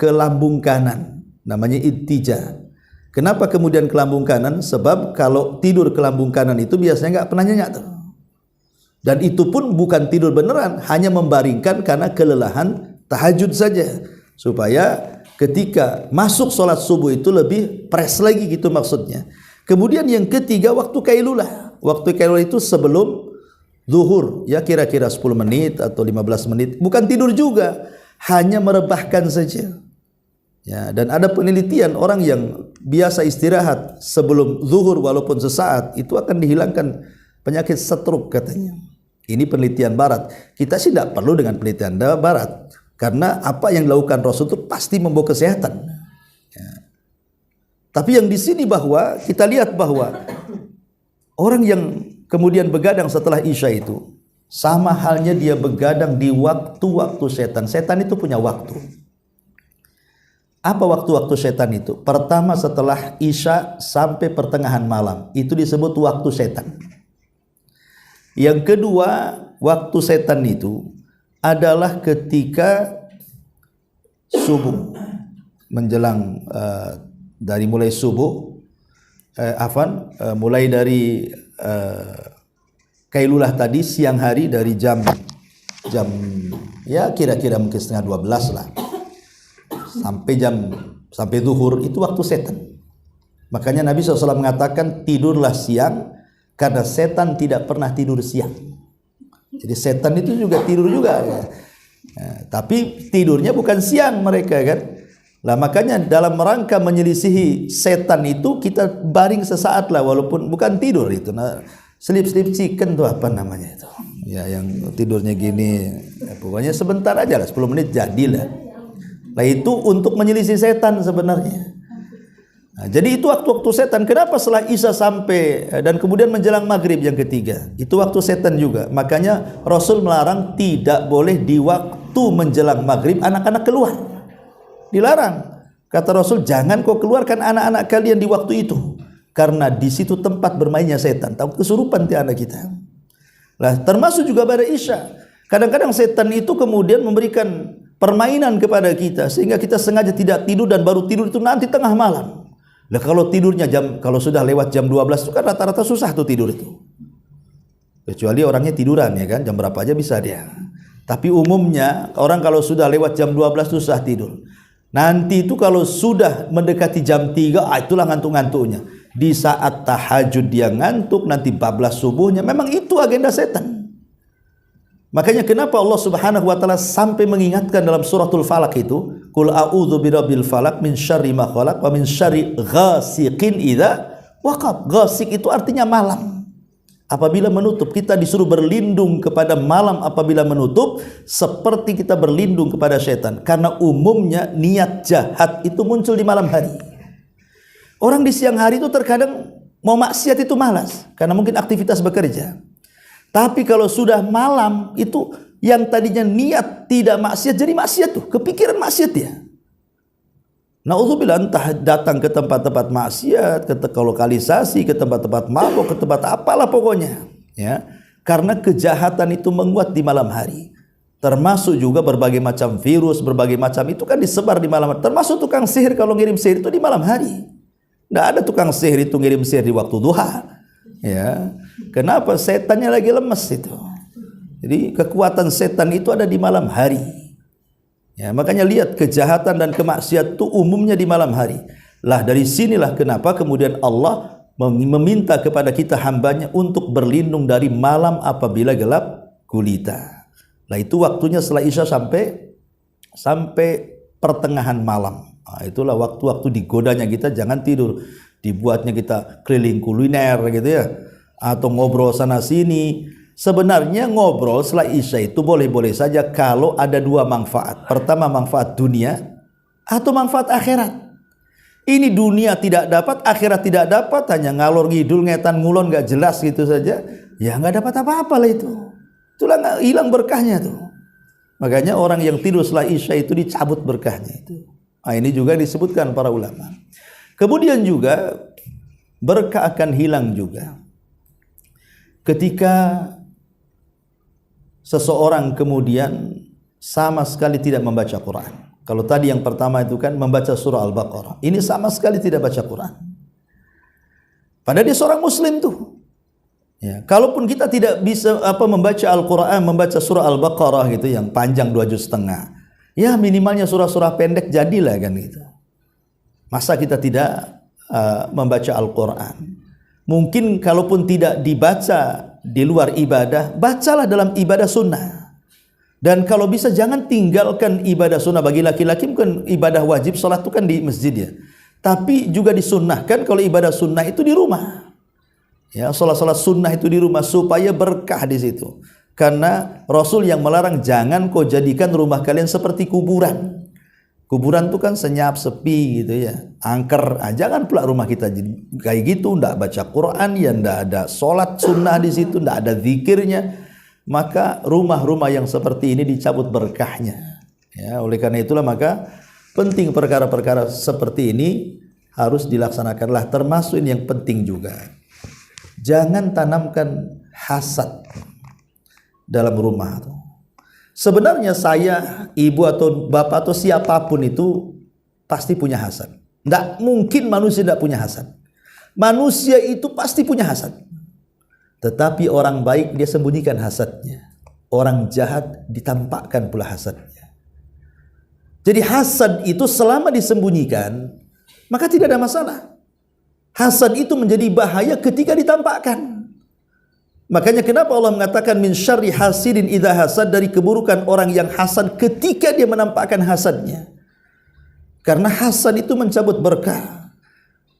ke lambung kanan. Namanya ittija. Kenapa kemudian ke lambung kanan? Sebab kalau tidur ke lambung kanan itu biasanya nggak pernah nyenyak tuh. Dan itu pun bukan tidur beneran, hanya membaringkan karena kelelahan tahajud saja. Supaya ketika masuk sholat subuh itu lebih fresh lagi gitu maksudnya. Kemudian yang ketiga waktu kailulah. Waktu kailulah itu sebelum zuhur, ya kira-kira 10 menit atau 15 menit. Bukan tidur juga, hanya merebahkan saja. Ya, dan ada penelitian orang yang biasa istirahat sebelum zuhur walaupun sesaat itu akan dihilangkan penyakit stroke katanya. Ini penelitian barat. Kita sih tidak perlu dengan penelitian barat. Karena apa yang dilakukan Rasul itu pasti membawa kesehatan. Ya. Tapi yang di sini bahwa kita lihat bahwa orang yang kemudian begadang setelah isya itu sama halnya dia begadang di waktu-waktu setan. Setan itu punya waktu. Apa waktu-waktu setan itu? Pertama setelah isya sampai pertengahan malam. Itu disebut waktu setan. Yang kedua, waktu setan itu adalah ketika subuh menjelang dari mulai subuh mulai dari kailulah tadi siang hari dari jam ya kira-kira mungkin 11:30 lah sampai zuhur itu waktu setan. Makanya Nabi SAW mengatakan tidurlah siang karena setan tidak pernah tidur siang. Jadi setan itu juga tidur juga ya. Tapi tidurnya bukan siang mereka kan. Lah makanya dalam rangka menyelisihi setan itu kita baring sesaat lah walaupun bukan tidur itu. Nah, sleep chicken tuh apa namanya itu? Ya yang tidurnya gini, ya, pokoknya sebentar aja lah 10 menit jadilah. Nah itu untuk menyelisih setan sebenarnya. Nah, jadi itu waktu-waktu setan. Kenapa setelah isya sampai dan kemudian menjelang maghrib yang ketiga? Itu waktu setan juga. Makanya Rasul melarang tidak boleh di waktu menjelang maghrib anak-anak keluar. Dilarang. Kata Rasul, jangan kau keluarkan anak-anak kalian di waktu itu. Karena di situ tempat bermainnya setan. Tahu kesurupan ti anak kita. Nah, termasuk juga pada isya. Kadang-kadang setan itu kemudian memberikan permainan kepada kita. Sehingga kita sengaja tidak tidur dan baru tidur itu nanti tengah malam. Nah, kalau tidurnya kalau sudah lewat jam 12 itu kan rata-rata susah tuh tidur itu. Kecuali orangnya tiduran ya kan. Jam berapa aja bisa dia. Tapi umumnya orang kalau sudah lewat jam 12 susah tidur. Nanti itu kalau sudah mendekati jam 3, itulah ngantuk-ngantuknya. Di saat tahajud dia ngantuk, nanti bablas subuhnya. Memang itu agenda setan. Makanya kenapa Allah Subhanahu wa taala sampai mengingatkan dalam suratul Falaq itu, qul a'udzu birabbil falaq min syarri ma khalaq wa min syarri ghasiqin idza waqab. Ghasiq itu artinya malam. apabila menutup. Kita disuruh berlindung kepada malam apabila menutup, seperti kita berlindung kepada setan. Karena umumnya niat jahat itu muncul di malam hari. Orang di siang hari itu terkadang mau maksiat itu malas, karena mungkin aktivitas bekerja. Tapi kalau sudah malam itu, yang tadinya niat tidak maksiat jadi maksiat tuh, kepikiran maksiat ya. Na'udzubillah, entah datang ke tempat-tempat maksiat, ke lokalisasi, ke tempat-tempat mabuk, ke tempat apalah pokoknya, ya. Karena kejahatan itu menguat di malam hari. Termasuk juga berbagai macam virus, berbagai macam itu kan disebar di malam hari. Termasuk tukang sihir kalau ngirim sihir itu di malam hari. Tidak ada tukang sihir itu ngirim sihir di waktu duha, ya. Kenapa? Setannya lagi lemes itu. Jadi kekuatan setan itu ada di malam hari. Ya, makanya lihat kejahatan dan kemaksiatan itu umumnya di malam hari. Lah dari sinilah kenapa kemudian Allah meminta kepada kita hambanya untuk berlindung dari malam apabila gelap gulita. Lah itu waktunya setelah Isya sampai pertengahan malam. Nah, itulah waktu-waktu digodanya kita jangan tidur. Dibuatnya kita keliling kuliner gitu ya, atau ngobrol sana sini. Sebenarnya ngobrol setelah Isya itu boleh-boleh saja kalau ada dua manfaat. Pertama manfaat dunia atau manfaat akhirat. Ini dunia tidak dapat, akhirat tidak dapat, hanya ngalor ngidul, ngetan ngulon gak jelas gitu saja. Ya gak dapat apa-apa lah itu. Itulah hilang berkahnya tuh. Makanya orang yang tidur setelah Isya itu dicabut berkahnya itu. Nah, ini juga disebutkan para ulama. Kemudian juga berkah akan hilang juga ketika seseorang kemudian sama sekali tidak membaca Quran. Kalau tadi yang pertama itu kan membaca surah Al-Baqarah, ini sama sekali tidak baca Quran. Padahal dia seorang muslim tuh. Ya, kalaupun kita tidak bisa membaca Al-Quran, membaca surah Al-Baqarah gitu yang panjang 2,5 juz, ya minimalnya surah-surah pendek jadilah kan gitu. Masa kita tidak membaca Al-Quran? Mungkin kalaupun tidak dibaca di luar ibadah, bacalah dalam ibadah sunnah. Dan kalau bisa jangan tinggalkan ibadah sunnah. Bagi laki-laki bukan ibadah wajib, sholat itu kan di masjid ya. Tapi juga disunnahkan kalau ibadah sunnah itu di rumah. Ya, sholat-sholat sunnah itu di rumah supaya berkah di situ. Karena Rasul yang melarang jangan kau jadikan rumah kalian seperti kuburan. Kuburan itu kan senyap, sepi gitu ya, angker. Jangan pula rumah kita jadi kayak gitu, ndak baca Quran, ya ndak ada sholat sunnah di situ, ndak ada zikirnya. Maka rumah-rumah yang seperti ini dicabut berkahnya. Ya, oleh karena itulah maka penting perkara-perkara seperti ini harus dilaksanakanlah. Termasuk ini yang penting juga. Jangan tanamkan hasad dalam rumah itu. Sebenarnya saya, ibu atau bapak atau siapapun itu pasti punya hasad. Tidak mungkin manusia tidak punya hasad. Manusia itu pasti punya hasad. Tetapi orang baik dia sembunyikan hasadnya. Orang jahat ditampakkan pula hasadnya. Jadi hasad itu selama disembunyikan, maka tidak ada masalah. Hasad itu menjadi bahaya ketika ditampakkan. Makanya kenapa Allah mengatakan min syarri hasidin idza hasad, dari keburukan orang yang hasad ketika dia menampakkan hasadnya. Karena hasad itu mencabut berkah.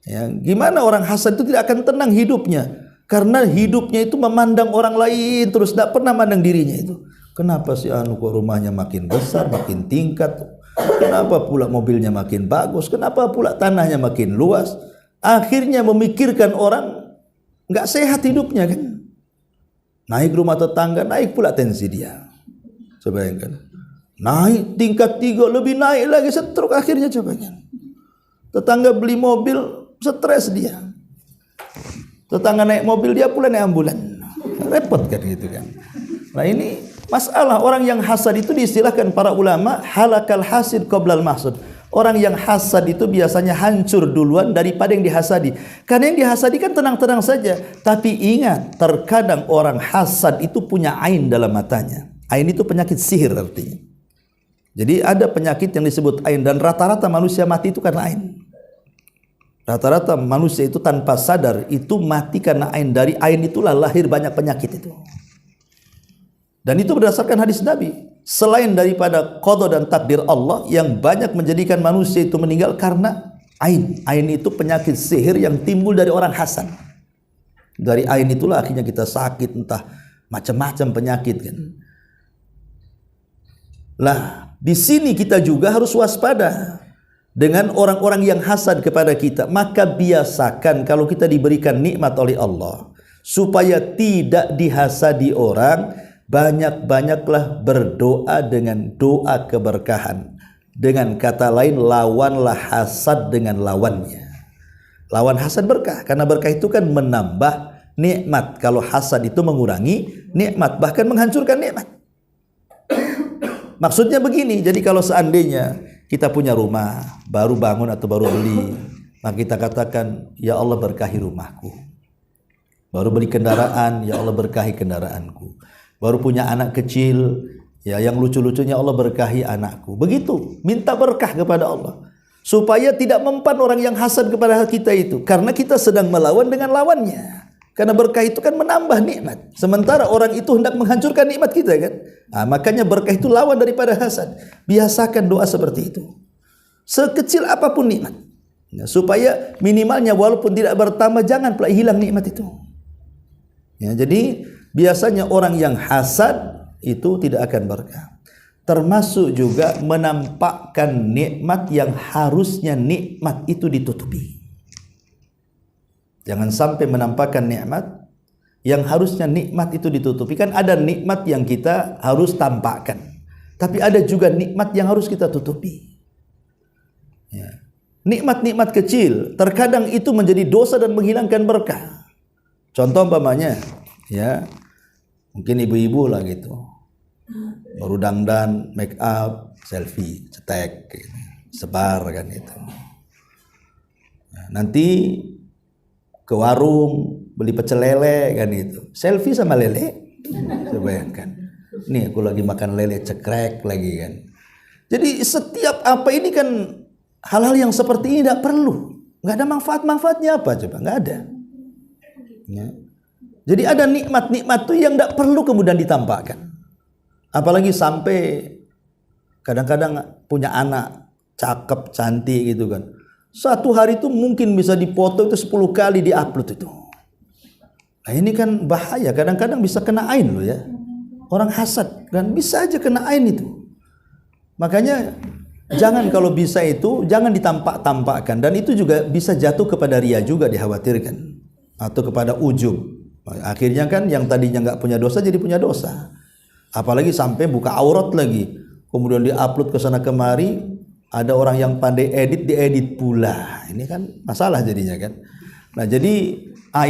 Ya, gimana orang hasad itu tidak akan tenang hidupnya? Karena hidupnya itu memandang orang lain terus, tidak pernah memandang dirinya itu. Kenapa si anu kok rumahnya makin besar, makin tingkat? Kenapa pula mobilnya makin bagus? Kenapa pula tanahnya makin luas? Akhirnya memikirkan orang nggak sehat hidupnya kan? Naik rumah tetangga, naik pula tensi dia. Coba bayangkan. Naik tingkat 3, lebih naik lagi, stroke akhirnya. Coba bayangkan. Tetangga beli mobil, stres dia. Tetangga naik mobil, dia pula naik ambulan. Repot kan gitu kan. Nah ini masalah. Orang yang hasad itu diistilahkan para ulama halakal hasid qoblal mahsud. Orang yang hasad itu biasanya hancur duluan daripada yang dihasadi. Karena yang dihasadi kan tenang-tenang saja. Tapi ingat, terkadang orang hasad itu punya ain dalam matanya. Ain itu penyakit sihir artinya. Jadi ada penyakit yang disebut ain, dan rata-rata manusia mati itu karena ain. Rata-rata manusia itu tanpa sadar itu mati karena ain. Dari ain itulah lahir banyak penyakit itu. Dan itu berdasarkan hadis Nabi. Selain daripada qada dan takdir Allah yang banyak menjadikan manusia itu meninggal karena ain. Ain itu penyakit sihir yang timbul dari orang hasad. Dari ain itulah akhirnya kita sakit, entah macam-macam penyakit kan. Lah, di sini kita juga harus waspada dengan orang-orang yang hasad kepada kita. Maka biasakan kalau kita diberikan nikmat oleh Allah, supaya tidak dihasadi orang, banyak-banyaklah berdoa dengan doa keberkahan. Dengan kata lain, lawanlah hasad dengan lawannya. Lawan hasad berkah, karena berkah itu kan menambah nikmat. Kalau hasad itu mengurangi nikmat, bahkan menghancurkan nikmat. Maksudnya begini, jadi kalau seandainya kita punya rumah, baru bangun atau baru beli, maka kita katakan, ya Allah berkahi rumahku. Baru beli kendaraan, ya Allah berkahi kendaraanku. Baru punya anak kecil, ya yang lucu-lucunya, Allah berkahi anakku. Begitu, minta berkah kepada Allah. Supaya tidak mempan orang yang hasad kepada kita itu, karena kita sedang melawan dengan lawannya. Karena berkah itu kan menambah nikmat, sementara orang itu hendak menghancurkan nikmat kita kan. Nah, makanya berkah itu lawan daripada hasad. Biasakan doa seperti itu, sekecil apapun nikmat, nah, supaya minimalnya walaupun tidak bertambah, jangan pula hilang nikmat itu. Ya, jadi biasanya orang yang hasad itu tidak akan berkah. Termasuk juga menampakkan nikmat yang harusnya nikmat itu ditutupi. Jangan sampai menampakkan nikmat yang harusnya nikmat itu ditutupi. Kan ada nikmat yang kita harus tampakkan, tapi ada juga nikmat yang harus kita tutupi. Ya. Nikmat-nikmat kecil terkadang itu menjadi dosa dan menghilangkan berkah. Contoh umpamanya, ya mungkin ibu-ibu lah gitu, baru dandan, make up, selfie, cetek, gitu, sebar kan itu. Nah, nanti ke warung beli pecel lele kan itu, selfie sama lele. Coba bayangkan, nih aku lagi makan lele cekrek lagi kan. Jadi setiap apa ini kan hal-hal yang seperti ini tidak perlu, nggak ada manfaatnya apa coba, nggak ada. Ya. Jadi ada nikmat-nikmat tuh yang tidak perlu kemudian ditampakkan. Apalagi sampai kadang-kadang punya anak cakep, cantik gitu kan. Satu hari itu mungkin bisa dipoto itu 10 kali diupload itu. Nah ini kan bahaya, kadang-kadang bisa kena ain loh ya. Orang hasad kan bisa aja kena ain itu. Makanya jangan, kalau bisa itu jangan ditampak-tampakkan, dan itu juga bisa jatuh kepada ria juga dikhawatirkan, atau kepada ujub. Akhirnya kan yang tadinya nggak punya dosa jadi punya dosa. Apalagi sampai buka aurat lagi, kemudian diupload ke sana kemari, ada orang yang pandai edit diedit pula. Ini kan masalah jadinya kan. Nah jadi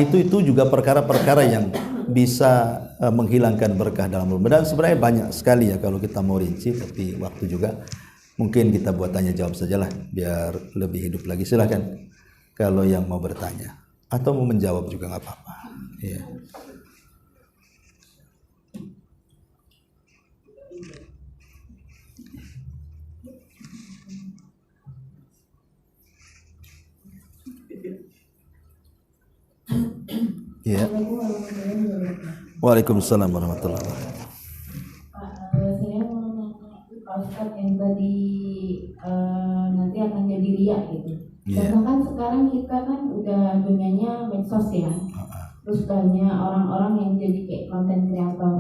itu juga perkara-perkara yang bisa menghilangkan berkah dalam rumah. Dan sebenarnya banyak sekali ya kalau kita mau rinci, tapi waktu juga mungkin kita buat tanya jawab sajalah biar lebih hidup lagi. Silakan kalau yang mau bertanya atau mau menjawab juga nggak apa-apa. Ya. Ya. Waalaikumsalam warahmatullahi wabarakatuh. Saya mau nanya Pak Ustadz yang tadi nanti akan jadi ria gitu. Yeah. Karena kan sekarang kita kan udah dunianya medsos ya. Terus banyak orang-orang yang jadi kayak konten kreator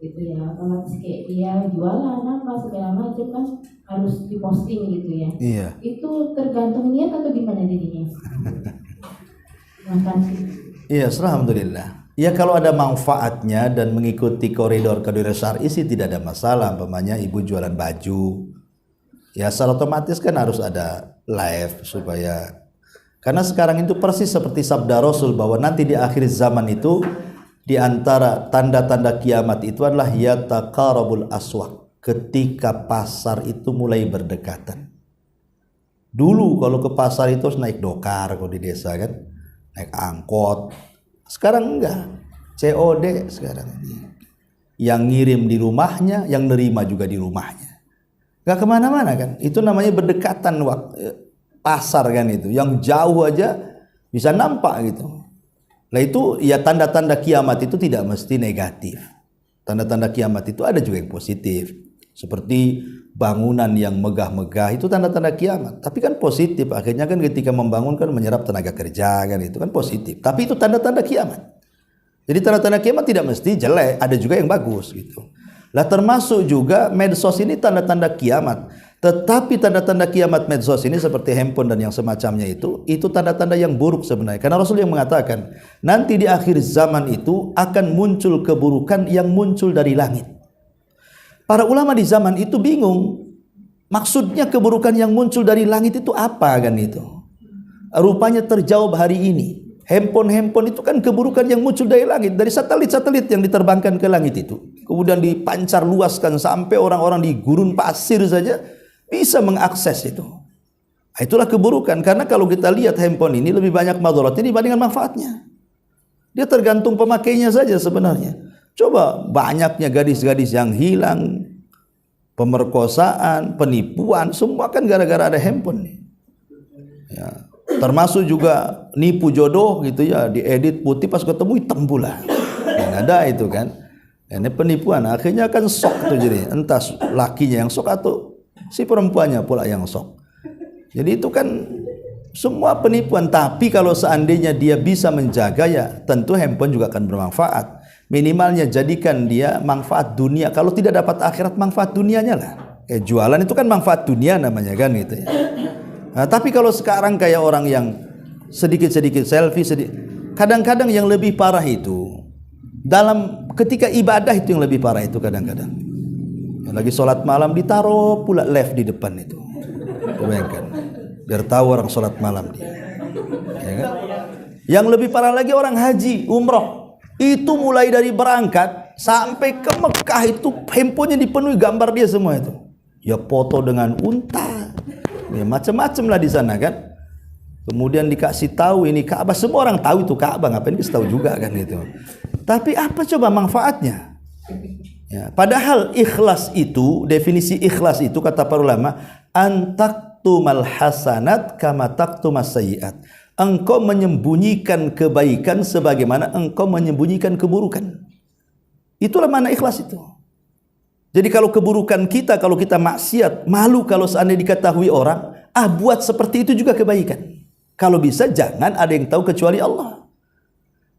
gitu ya. Otomatis kayak dia jualan apa segala macam kan harus diposting gitu ya. Iya. Itu tergantung niat atau gimana dirinya? Terima kasih. Iya, alhamdulillah. Ya kalau ada manfaatnya dan mengikuti koridor syar'i sih tidak ada masalah. Umpamanya ibu jualan baju, ya secara otomatis kan harus ada live supaya, karena sekarang itu persis seperti sabda Rasul bahwa nanti di akhir zaman itu di antara tanda-tanda kiamat itu adalah yataqarabul aswaq, ketika pasar itu mulai berdekatan. Dulu kalau ke pasar itu harus naik dokar, kalau di desa kan naik angkot. Sekarang enggak, COD sekarang ini. Yang ngirim di rumahnya, yang nerima juga di rumahnya. Enggak kemana-mana kan. Itu namanya berdekatan pasar kan itu. Yang jauh aja bisa nampak gitu. Nah itu ya tanda-tanda kiamat itu tidak mesti negatif. Tanda-tanda kiamat itu ada juga yang positif. Seperti bangunan yang megah-megah itu tanda-tanda kiamat. Tapi kan positif, akhirnya kan ketika membangun kan menyerap tenaga kerja kan, itu kan positif. Tapi itu tanda-tanda kiamat. Jadi tanda-tanda kiamat tidak mesti jelek, ada juga yang bagus gitu. Lah termasuk juga medsos ini tanda-tanda kiamat. Tetapi tanda-tanda kiamat medsos ini seperti handphone dan yang semacamnya itu tanda-tanda yang buruk sebenarnya. Karena Rasul yang mengatakan, nanti di akhir zaman itu akan muncul keburukan yang muncul dari langit. Para ulama di zaman itu bingung, maksudnya keburukan yang muncul dari langit itu apa kan itu? Rupanya terjawab hari ini. Handphone itu kan keburukan yang muncul dari langit, dari satelit-satelit yang diterbangkan ke langit itu. Kemudian dipancar luaskan sampai orang-orang di gurun pasir saja bisa mengakses itu. Itulah keburukan, karena kalau kita lihat handphone ini lebih banyak madaratnya dibandingkan manfaatnya. Dia tergantung pemakainya saja sebenarnya. Coba banyaknya gadis-gadis yang hilang, pemerkosaan, penipuan, semua kan gara-gara ada handphone nih. Ya, termasuk juga nipu jodoh gitu ya, diedit putih pas ketemu hitam pula. Yang ada itu kan. Ini penipuan, akhirnya kan sok tuh, jadi entah lakinya yang sok atau si perempuannya pula yang sok. Jadi itu kan semua penipuan. Tapi kalau seandainya dia bisa menjaga, ya tentu handphone juga akan bermanfaat. Minimalnya jadikan dia manfaat dunia. Kalau tidak dapat akhirat, manfaat dunianya lah. Kayak jualan itu kan manfaat dunia namanya kan gitu ya. Nah, tapi kalau sekarang kayak orang yang sedikit-sedikit selfie, kadang-kadang yang lebih parah itu dalam ketika ibadah itu yang lebih parah itu kadang-kadang. Lagi sholat malam ditaruh pula live di depan itu. Bayangkan, biar tahu orang sholat malam dia. Ya kan? Yang lebih parah lagi orang haji, umroh. Itu mulai dari berangkat sampai ke Mekah itu handphonenya dipenuhi gambar dia semua itu. Ya foto dengan unta, ya macam-macam lah di sana kan. Kemudian dikasih tahu ini Ka'bah, semua orang tahu itu Ka'bah, ngapain dikasih tahu juga kan gitu. Tapi apa coba manfaatnya? Ya, padahal ikhlas itu, definisi ikhlas itu kata para ulama, antaktumal hasanat kama taktumas sayyiat. Engkau menyembunyikan kebaikan sebagaimana engkau menyembunyikan keburukan. Itulah makna ikhlas itu. Jadi kalau keburukan kita, kalau kita maksiat, malu kalau seandainya diketahui orang, buat seperti itu juga kebaikan. Kalau bisa jangan ada yang tahu kecuali Allah.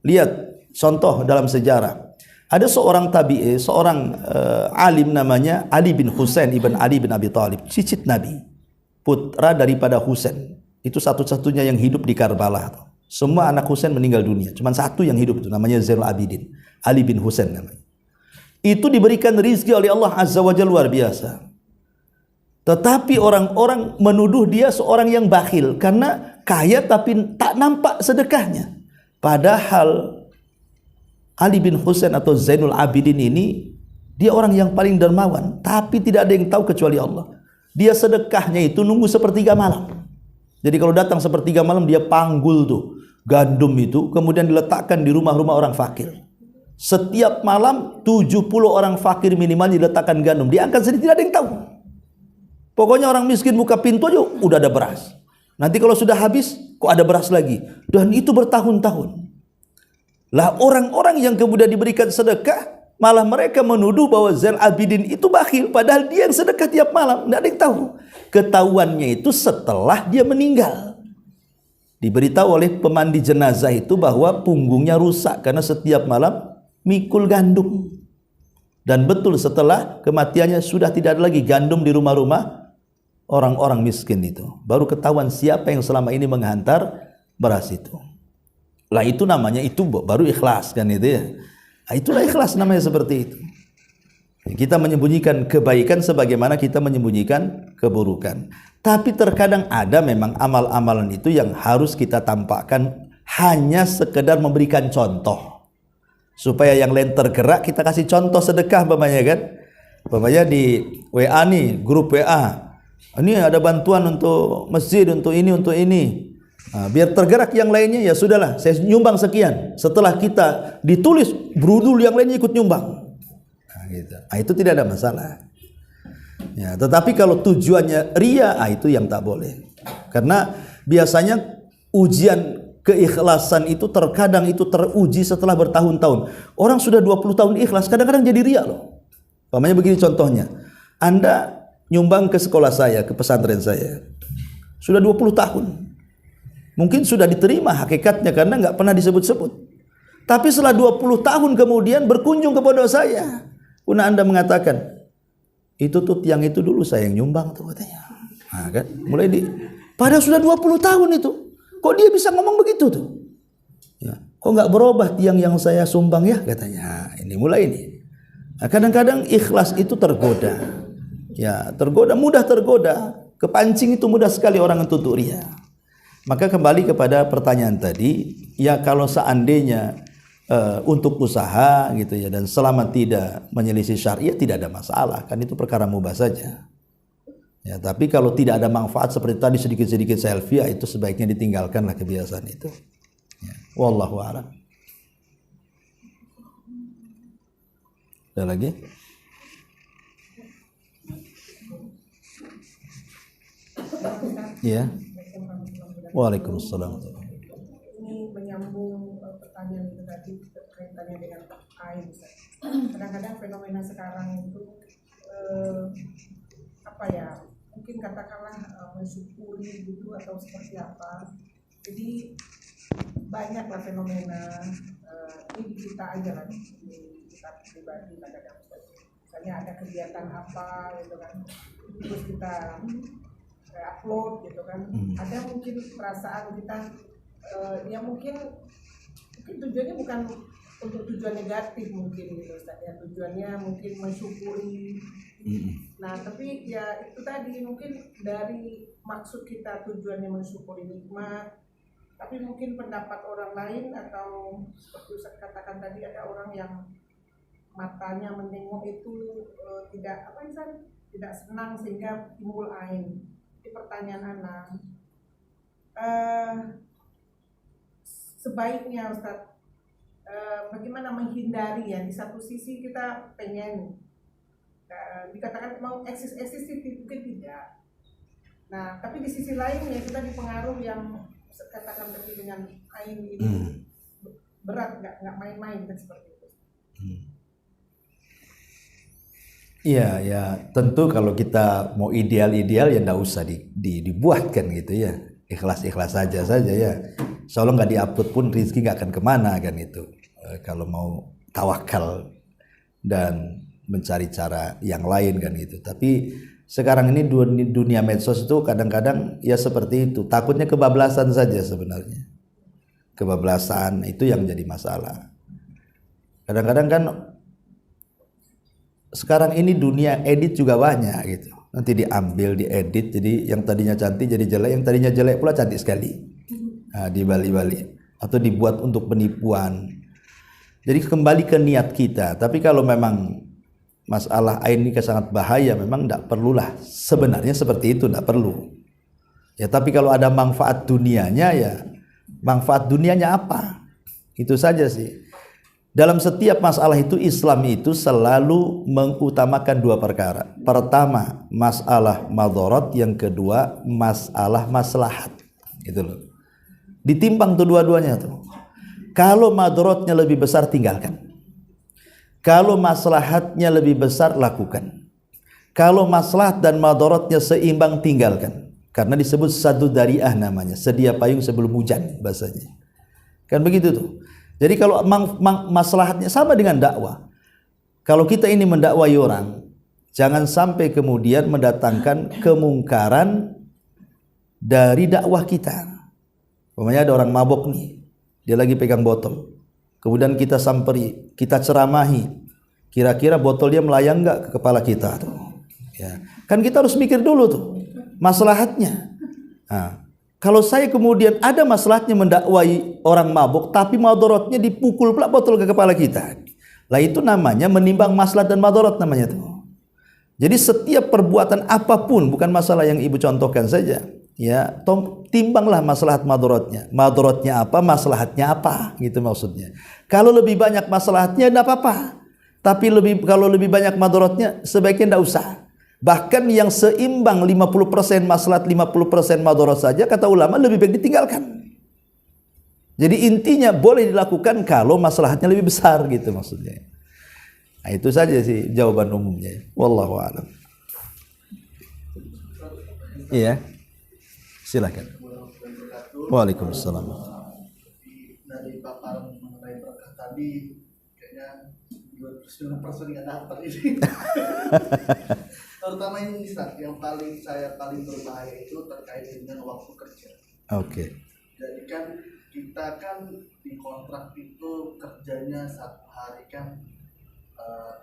Lihat contoh dalam sejarah. Ada seorang tabi'i, seorang alim namanya Ali bin Husain ibn Ali bin Abi Thalib, cicit Nabi, putra daripada Husain. Itu satu-satunya yang hidup di Karbala. Semua anak Husain meninggal dunia, cuma satu yang hidup itu namanya Zainul Abidin, Ali bin Husain namanya. Itu diberikan rizki oleh Allah Azza wa Jalla luar biasa. Tetapi orang-orang menuduh dia seorang yang bakhil karena kaya tapi tak nampak sedekahnya. Padahal Ali bin Husain atau Zainul Abidin ini dia orang yang paling dermawan, tapi tidak ada yang tahu kecuali Allah. Dia sedekahnya itu nunggu sepertiga malam. Jadi kalau datang sepertiga malam dia panggul tuh gandum itu, kemudian diletakkan di rumah-rumah orang fakir. Setiap malam 70 orang fakir minimal diletakkan gandum, diangkat sendiri, tidak ada yang tahu. Pokoknya orang miskin buka pintu aja udah ada beras. Nanti kalau sudah habis kok ada beras lagi, dan itu bertahun-tahun. Lah orang-orang yang kemudian diberikan sedekah, malah mereka menuduh bahwa Zainul Abidin itu bakhil, padahal dia yang sedekah tiap malam, tidak ada yang tahu. Ketahuannya itu setelah dia meninggal. Diberitahu oleh pemandi jenazah itu bahwa punggungnya rusak karena setiap malam mikul gandum. Dan betul setelah kematiannya sudah tidak ada lagi gandum di rumah-rumah orang-orang miskin itu. Baru ketahuan siapa yang selama ini menghantar beras itu. Lah itu namanya, itu baru ikhlas kan itu ya. Nah, itulah ikhlas namanya seperti itu. Kita menyembunyikan kebaikan sebagaimana kita menyembunyikan keburukan. Tapi terkadang ada memang amal-amalan itu yang harus kita tampakkan hanya sekedar memberikan contoh. Supaya yang lain tergerak, kita kasih contoh sedekah umpamanya kan. Umpamanya di WA nih, grup WA. Ini ada bantuan untuk masjid, untuk ini, untuk ini. Nah, biar tergerak yang lainnya, ya sudahlah, saya nyumbang sekian. Setelah kita ditulis, berudul yang lainnya ikut nyumbang. Gitu. Nah, itu tidak ada masalah. Ya, tetapi kalau tujuannya ria, itu yang tak boleh. Karena biasanya ujian keikhlasan itu terkadang itu teruji setelah bertahun-tahun. Orang sudah 20 tahun ikhlas, kadang-kadang jadi ria loh. Umpamanya begini contohnya. Anda nyumbang ke sekolah saya, ke pesantren saya. Sudah 20 tahun. Mungkin sudah diterima hakikatnya karena nggak pernah disebut-sebut. Tapi setelah 20 tahun kemudian berkunjung ke pondok saya. Kemudian Anda mengatakan, itu tuh tiang itu dulu saya yang nyumbang tuh katanya. Nah, kan? Padahal sudah 20 tahun itu. Kok dia bisa ngomong begitu tuh? Ya. Kok nggak berubah tiang yang saya sumbang ya katanya. Nah, ini mulai ini. Nah, kadang-kadang ikhlas itu tergoda. Ya, tergoda, mudah tergoda. Kepancing itu mudah sekali orang untuk ria. Maka kembali kepada pertanyaan tadi, ya kalau seandainya untuk usaha gitu ya, dan selama tidak menyelisih syariat tidak ada masalah, kan itu perkara mubah saja. Ya, tapi kalau tidak ada manfaat seperti tadi sedikit-sedikit selfie, ya itu sebaiknya ditinggalkanlah kebiasaan itu. Ya. Wallahu a'lam. Ada lagi? Ya. Waalaikumsalam. Ini menyambung pertanyaan itu tadi kaitannya dengan air. Kadang-kadang fenomena sekarang itu apa ya? Mungkin katakanlah mensyukuri gitu atau seperti apa. Jadi banyaklah fenomena ini di kita aja lah, di kita pribadi kadang-kadang. Misalnya ada kegiatan apa gitu kan, terus kita upload gitu kan. Ada mungkin perasaan kita ya mungkin tujuannya bukan untuk tujuan negatif mungkin gitu Ustaz ya, tujuannya mungkin mensyukuri. Nah tapi ya itu tadi mungkin dari maksud kita tujuannya mensyukuri nikmat, tapi mungkin pendapat orang lain atau seperti Ustaz katakan tadi, ada orang yang matanya menengok itu tidak apa Ustaz, tidak senang sehingga timbul ain. Di pertanyaan anak, sebaiknya Ustaz bagaimana menghindari ya, di satu sisi kita pengen dikatakan mau eksis mungkin tidak. Nah tapi di sisi lain ya kita dipengaruhi yang katakan tadi dengan ain ini berat, nggak main-main kan seperti itu. Iya, ya tentu kalau kita mau ideal-ideal ya nggak usah dibuatkan gitu ya, ikhlas-ikhlas saja ya. Soalnya nggak diupload pun rezeki nggak akan kemana kan itu. Kalau mau tawakal dan mencari cara yang lain kan gitu. Tapi sekarang ini dunia medsos itu kadang-kadang ya seperti itu. Takutnya kebablasan saja sebenarnya. Kebablasan itu yang jadi masalah. Kadang-kadang kan sekarang ini dunia edit juga banyak gitu. Nanti diambil, diedit, jadi yang tadinya cantik jadi jelek, yang tadinya jelek pula cantik sekali. Nah, dibalik-balik atau dibuat untuk penipuan. Jadi kembali ke niat kita. Tapi kalau memang masalah ain ini sangat bahaya, memang tidak perlulah. Sebenarnya seperti itu, tidak perlu. Ya, tapi kalau ada manfaat dunianya ya, manfaat dunianya apa? Itu saja sih. Dalam setiap masalah itu Islam itu selalu mengutamakan dua perkara. Pertama, masalah madharat, yang kedua masalah maslahat. Gitu loh. Ditimbang tuh dua-duanya tuh. Kalau madharatnya lebih besar tinggalkan. Kalau maslahatnya lebih besar lakukan. Kalau maslahat dan madharatnya seimbang tinggalkan. Karena disebut sadu dariah namanya, sedia payung sebelum hujan bahasanya. Kan begitu tuh. Jadi kalau maslahatnya sama dengan dakwah. Kalau kita ini mendakwai orang, jangan sampai kemudian mendatangkan kemungkaran dari dakwah kita. Umpamanya ada orang mabok nih, dia lagi pegang botol. Kemudian kita samperi, kita ceramahi. Kira-kira botol dia melayang enggak ke kepala kita tuh. Ya. Kan kita harus mikir dulu tuh maslahatnya. Nah, kalau saya kemudian ada masalahnya mendakwai orang mabuk, tapi madharatnya dipukul pula botol ke kepala kita. Lah itu namanya menimbang maslahat dan madharat namanya tuh. Jadi setiap perbuatan apapun, bukan masalah yang ibu contohkan saja, ya, timbanglah maslahat madharatnya. Madharatnya apa, maslahatnya apa, gitu maksudnya. Kalau lebih banyak maslahatnya enggak apa-apa. Tapi kalau lebih banyak madharatnya sebaiknya enggak usah. Bahkan yang seimbang 50% maslahat 50% madharat saja kata ulama lebih baik ditinggalkan. Jadi intinya boleh dilakukan kalau maslahatnya lebih besar gitu maksudnya. Nah, itu saja sih jawaban umumnya. Wallahu a'lam. Iya. Silakan. Waalaikumsalam. Dari paparan mengenai berkah tadi kayaknya 29% nggak dapat ini. Terutama ini Ustaz, yang saya paling berbahaya itu terkait dengan waktu kerja. Oke. Jadi kan kita kan di kontrak itu kerjanya satu hari kan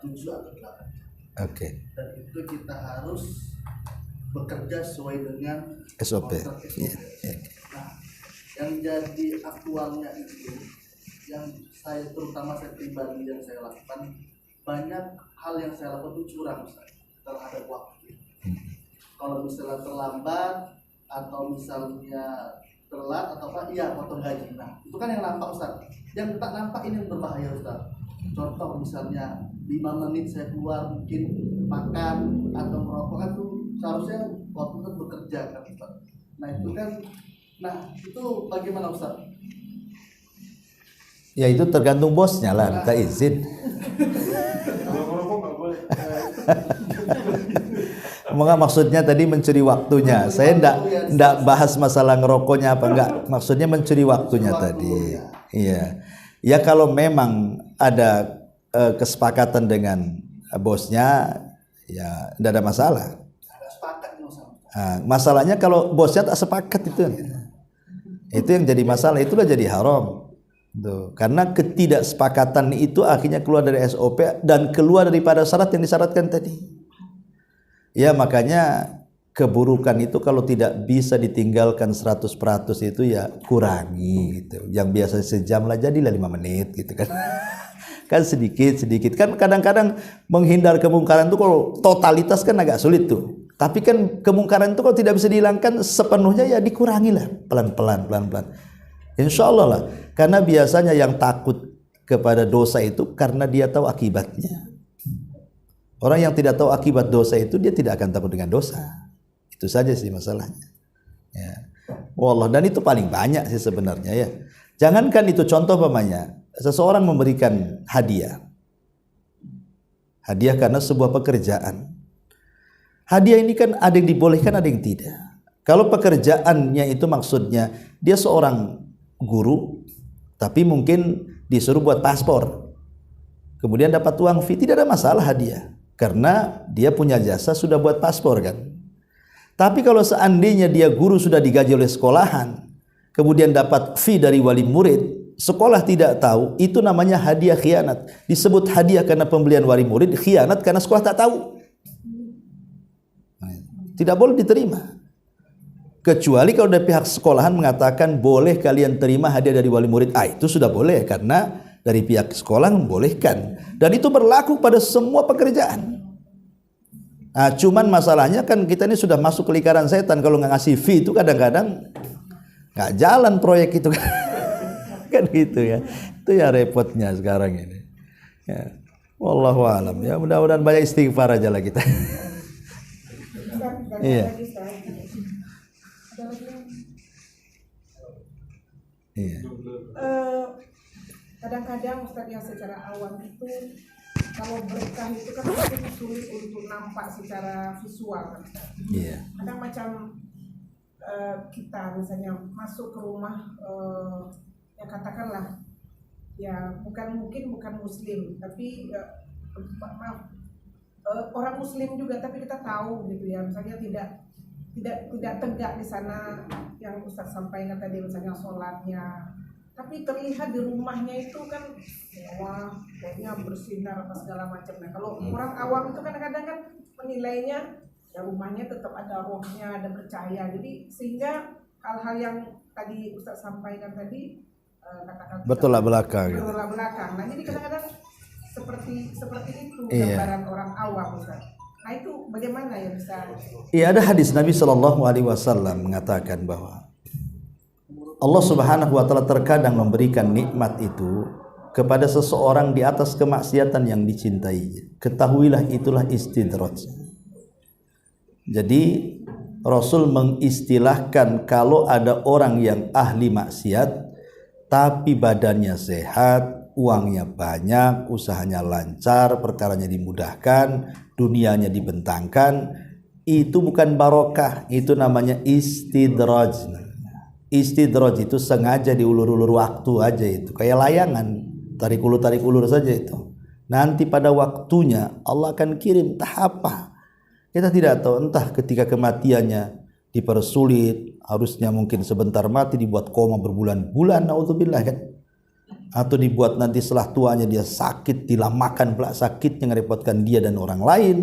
7 atau 8 jam. Oke. Dan itu kita harus bekerja sesuai dengan SOP. kontrak SOP. Iya. Nah, yang jadi aktualnya itu yang terutama saya pribadi yang saya lakukan, banyak hal yang saya lakukan itu curang Ustaz, terhadap waktu. Kalau misalnya terlambat atau misalnya telat atau apa, iya potong gaji. Nah, itu kan yang nampak Ustaz. Yang tak nampak ini yang berbahaya Ustaz. Contoh misalnya 5 menit saya keluar mungkin makan atau merokok kan tuh seharusnya waktu itu bekerja kan Ustaz. Nah itu bagaimana Ustaz? Ya itu tergantung bosnya lah, minta izin. Kalau merokok nggak boleh. Maksudnya tadi mencuri waktunya. Saya enggak bahas masalah ngerokoknya apa enggak. Maksudnya mencuri waktunya tadi. Iya. Ya kalau memang ada kesepakatan dengan bosnya, ya enggak ada masalah. Masalahnya kalau bosnya tak sepakat itu yang jadi masalah, itulah jadi haram. Tuh. Karena ketidaksepakatan itu akhirnya keluar dari SOP dan keluar daripada syarat yang disyaratkan tadi. Ya makanya keburukan itu kalau tidak bisa ditinggalkan 100% itu ya kurangi gitu. Yang biasa sejam lah jadilah 5 menit gitu kan. Kan sedikit kan kadang-kadang menghindar kemungkaran itu kalau totalitas kan agak sulit tuh. Tapi kan kemungkaran itu kalau tidak bisa dihilangkan sepenuhnya ya dikurangilah pelan-pelan. Insya Allah lah. Karena biasanya yang takut kepada dosa itu karena dia tahu akibatnya. Orang yang tidak tahu akibat dosa itu dia tidak akan takut dengan dosa. Itu saja sih masalahnya. Ya. Wallah, dan itu paling banyak sih sebenarnya ya. Jangankan itu, contoh pamannya, seseorang memberikan hadiah. Hadiah karena sebuah pekerjaan. Hadiah ini kan ada yang dibolehkan, ada yang tidak. Kalau pekerjaannya itu maksudnya dia seorang guru, tapi mungkin disuruh buat paspor, kemudian dapat uang fee, tidak ada masalah hadiah, karena dia punya jasa sudah buat paspor kan. Tapi kalau seandainya dia guru sudah digaji oleh sekolahan, kemudian dapat fee dari wali murid, sekolah tidak tahu, itu namanya hadiah khianat. Disebut hadiah karena pembelian wali murid, khianat karena sekolah tak tahu. Tidak boleh diterima. Kecuali kalau dari pihak sekolahan mengatakan boleh kalian terima hadiah dari wali murid, itu sudah boleh karena dari pihak sekolah membolehkan, dan itu berlaku pada semua pekerjaan. Nah, cuman masalahnya kan kita ini sudah masuk ke lingkaran setan. Kalau nggak ngasih fee itu kadang-kadang nggak jalan proyek itu kan gitu ya. Itu ya repotnya sekarang ini. Ya. Wallahu alam. Ya mudah-mudahan banyak istighfar aja lah kita. Iya. Iya. Kadang-kadang Ustaz yang secara awam itu kalau berkah itu kan mungkin sulit untuk nampak secara visual kan. Iya. Kadang macam kita misalnya masuk ke rumah yang katakanlah ya bukan muslim tapi orang muslim juga, tapi kita tahu gitu ya, misalnya tidak tegak di sana yang Ustaz sampaikan tadi, misalnya sholatnya, tapi terlihat di rumahnya itu kan wah kayaknya bersinar apa segala macam. Nah kalau orang awam itu kadang-kadang kan menilainya ya rumahnya tetap ada rohnya, ada percaya, jadi sehingga hal-hal yang tadi Ustaz sampaikan tadi katakan bertolak belakang. Nah jadi kadang-kadang seperti itu Iya. gambaran orang awam Ustaz. Nah itu bagaimana ya bisa? Iya, ada hadis Nabi SAW mengatakan bahwa Allah Subhanahu wa taala terkadang memberikan nikmat itu kepada seseorang di atas kemaksiatan yang dicintainya. Ketahuilah itulah istidraj. Jadi Rasul mengistilahkan kalau ada orang yang ahli maksiat tapi badannya sehat, uangnya banyak, usahanya lancar, perkaranya dimudahkan, dunianya dibentangkan, itu bukan barokah, itu namanya istidraj. Istidraj itu sengaja diulur-ulur waktu aja, itu kayak layangan, tarik ulur saja itu. Nanti pada waktunya Allah akan kirim tahap. Kita tidak tahu, entah ketika kematiannya dipersulit, harusnya mungkin sebentar mati, dibuat koma berbulan-bulan, naudzubillah kan, atau dibuat nanti setelah tuanya dia sakit, dilamakan pula sakitnya ngerepotkan dia dan orang lain,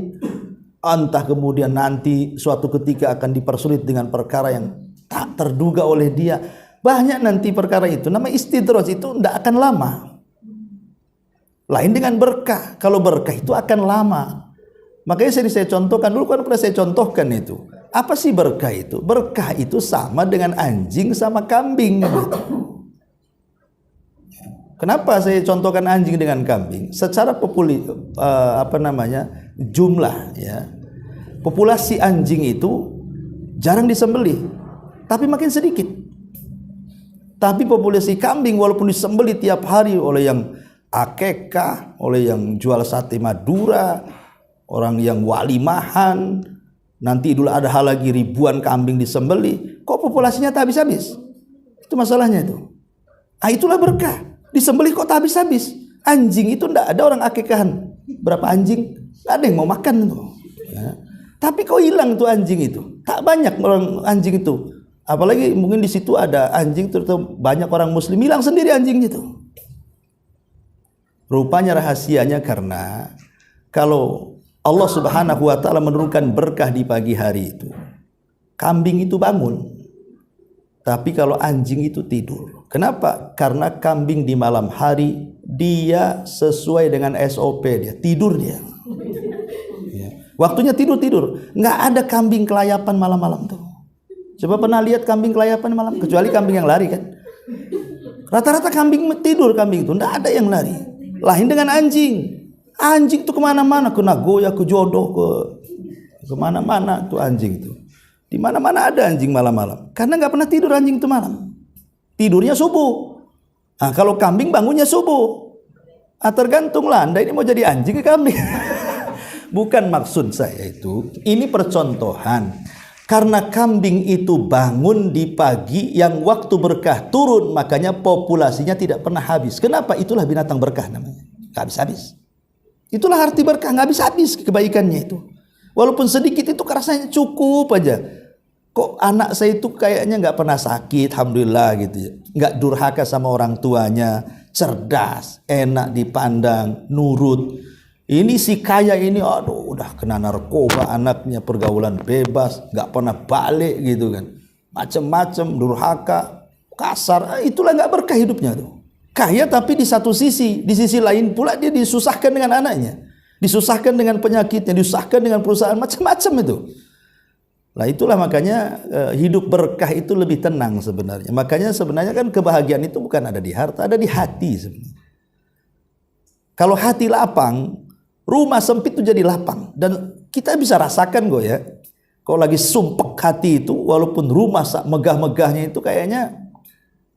entah kemudian nanti suatu ketika akan dipersulit dengan perkara yang tak terduga oleh dia. Banyak nanti perkara itu, nama istidraj itu tidak akan lama. Lain dengan berkah, kalau berkah itu akan lama. Makanya saya contohkan dulu, kan pernah saya contohkan itu. Apa sih berkah itu? Berkah itu sama dengan anjing sama kambing. Kenapa saya contohkan anjing dengan kambing? Secara jumlah ya. Populasi anjing itu jarang disembelih, tapi makin sedikit. Tapi populasi kambing walaupun disembelih tiap hari oleh yang akekah, oleh yang jual sate Madura, orang yang walimahan, nanti Idul Adha lagi ribuan kambing disembelih, kok populasinya tak habis-habis? Itu masalahnya itu. Itulah berkah. Disembelih kok tak habis-habis. Anjing itu ndak ada orang akekahan. Berapa anjing? Nggak ada yang mau makan tuh. Ya. Tapi kok hilang tuh anjing itu? Tak banyak orang anjing itu. Apalagi mungkin di situ ada anjing, terutama banyak orang muslim, hilang sendiri anjingnya itu. Rupanya rahasianya karena kalau Allah Subhanahu wa taala menurunkan berkah di pagi hari itu, kambing itu bangun. Tapi kalau anjing itu tidur. Kenapa? Karena kambing di malam hari dia sesuai dengan SOP, dia tidur dia. Ya. Waktunya tidur. Nggak ada kambing kelayapan malam-malam tuh. Coba pernah lihat kambing kelayapan malam? Kecuali kambing yang lari kan. Rata-rata kambing tidur, kambing itu nggak ada yang lari. Lain dengan anjing. Anjing tuh kemana-mana, ke Nagoya, ke Jodoh, ke mana-mana tuh anjing itu. Di mana-mana ada anjing malam-malam. Karena nggak pernah tidur anjing itu malam. Tidurnya subuh. Nah, kalau kambing bangunnya subuh. Tergantunglah Anda ini mau jadi anjing ke kambing. Bukan maksud saya itu. Ini percontohan. Karena kambing itu bangun di pagi yang waktu berkah turun, makanya populasinya tidak pernah habis. Kenapa? Itulah binatang berkah namanya. Nggak habis-habis. Itulah arti berkah, nggak habis-habis kebaikannya itu. Walaupun sedikit itu rasanya cukup aja. Kok anak saya itu kayaknya nggak pernah sakit, alhamdulillah gitu ya. Nggak durhaka sama orang tuanya, cerdas, enak dipandang, nurut. Ini si kaya ini, aduh udah kena narkoba anaknya, pergaulan bebas, nggak pernah balik gitu kan. Macem-macem, durhaka, kasar, itulah nggak berkah hidupnya tuh. Kaya tapi di satu sisi, di sisi lain pula dia disusahkan dengan anaknya, disusahkan dengan penyakitnya, disusahkan dengan perusahaan, macam-macam itu. Nah itulah makanya hidup berkah itu lebih tenang sebenarnya. Makanya sebenarnya kan kebahagiaan itu bukan ada di harta, ada di hati sebenarnya. Kalau hati lapang, rumah sempit itu jadi lapang. Dan kita bisa rasakan kok ya, kalau lagi sumpek hati itu, walaupun rumah megah-megahnya itu kayaknya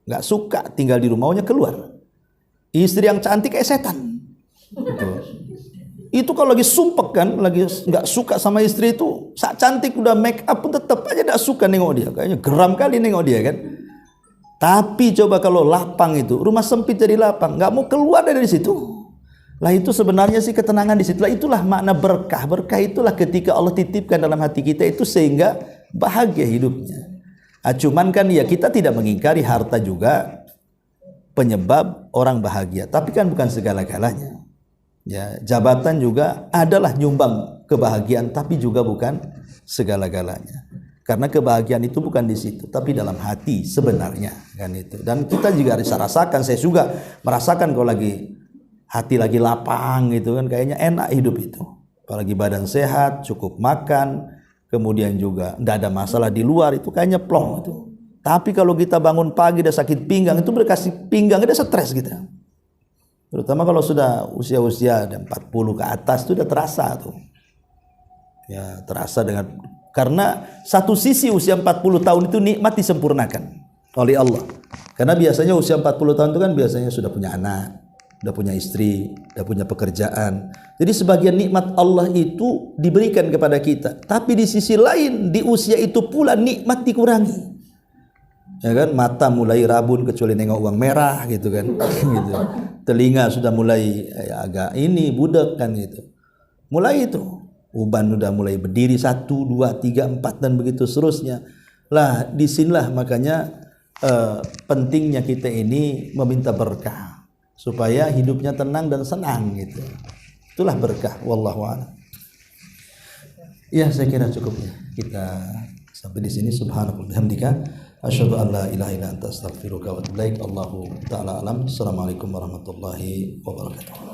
nggak suka tinggal di rumah, maunya keluar. Istri yang cantik kayak setan. Itu kalau lagi sumpek kan, lagi nggak suka sama istri itu, saat cantik udah make up pun tetap aja nggak suka nengok dia, kayaknya geram kali nengok dia kan. Tapi coba kalau lapang itu, rumah sempit jadi lapang, nggak mau keluar dari situ. Lah itu sebenarnya sih ketenangan di situ. Itulah makna berkah. Berkah itulah ketika Allah titipkan dalam hati kita itu sehingga bahagia hidupnya. Cuman kan ya kita tidak mengingkari harta juga penyebab orang bahagia, tapi kan bukan segala-galanya. Ya, jabatan juga adalah nyumbang kebahagiaan, tapi juga bukan segala-galanya. Karena kebahagiaan itu bukan di situ, tapi dalam hati sebenarnya kan itu. Dan kita juga bisa rasakan, saya juga merasakan kalau lagi hati lagi lapang gitu kan, kayaknya enak hidup itu. Apalagi badan sehat, cukup makan, kemudian juga tidak ada masalah di luar, itu kayaknya plong itu. Tapi kalau kita bangun pagi udah sakit pinggang, itu berkasih pinggang udah stres kita. Terutama kalau sudah usia-usia 40 ke atas itu udah terasa tuh. Ya, terasa dengan, karena satu sisi usia 40 tahun itu nikmat disempurnakan oleh Allah. Karena biasanya usia 40 tahun itu kan biasanya sudah punya anak, udah punya istri, udah punya pekerjaan. Jadi sebagian nikmat Allah itu diberikan kepada kita. Tapi di sisi lain di usia itu pula nikmat dikurangi. Ya kan, mata mulai rabun kecuali nengok uang merah gitu kan. Gitu. Telinga sudah mulai agak ini budak kan gitu. Mulai itu uban udah mulai berdiri 1, 2, 3, 4 dan begitu seterusnya. Lah disinilah makanya pentingnya kita ini meminta berkah supaya hidupnya tenang dan senang gitu. Itulah berkah, wallahu a'lam. Ya, saya kira cukup ya. Kita sampai di sini. Subhanallah bihamdika asyhadu an la ilaha illa anta astaghfiruka wa atubu ilaik. Allahu ta'ala alam. Assalamualaikum warahmatullahi wabarakatuh.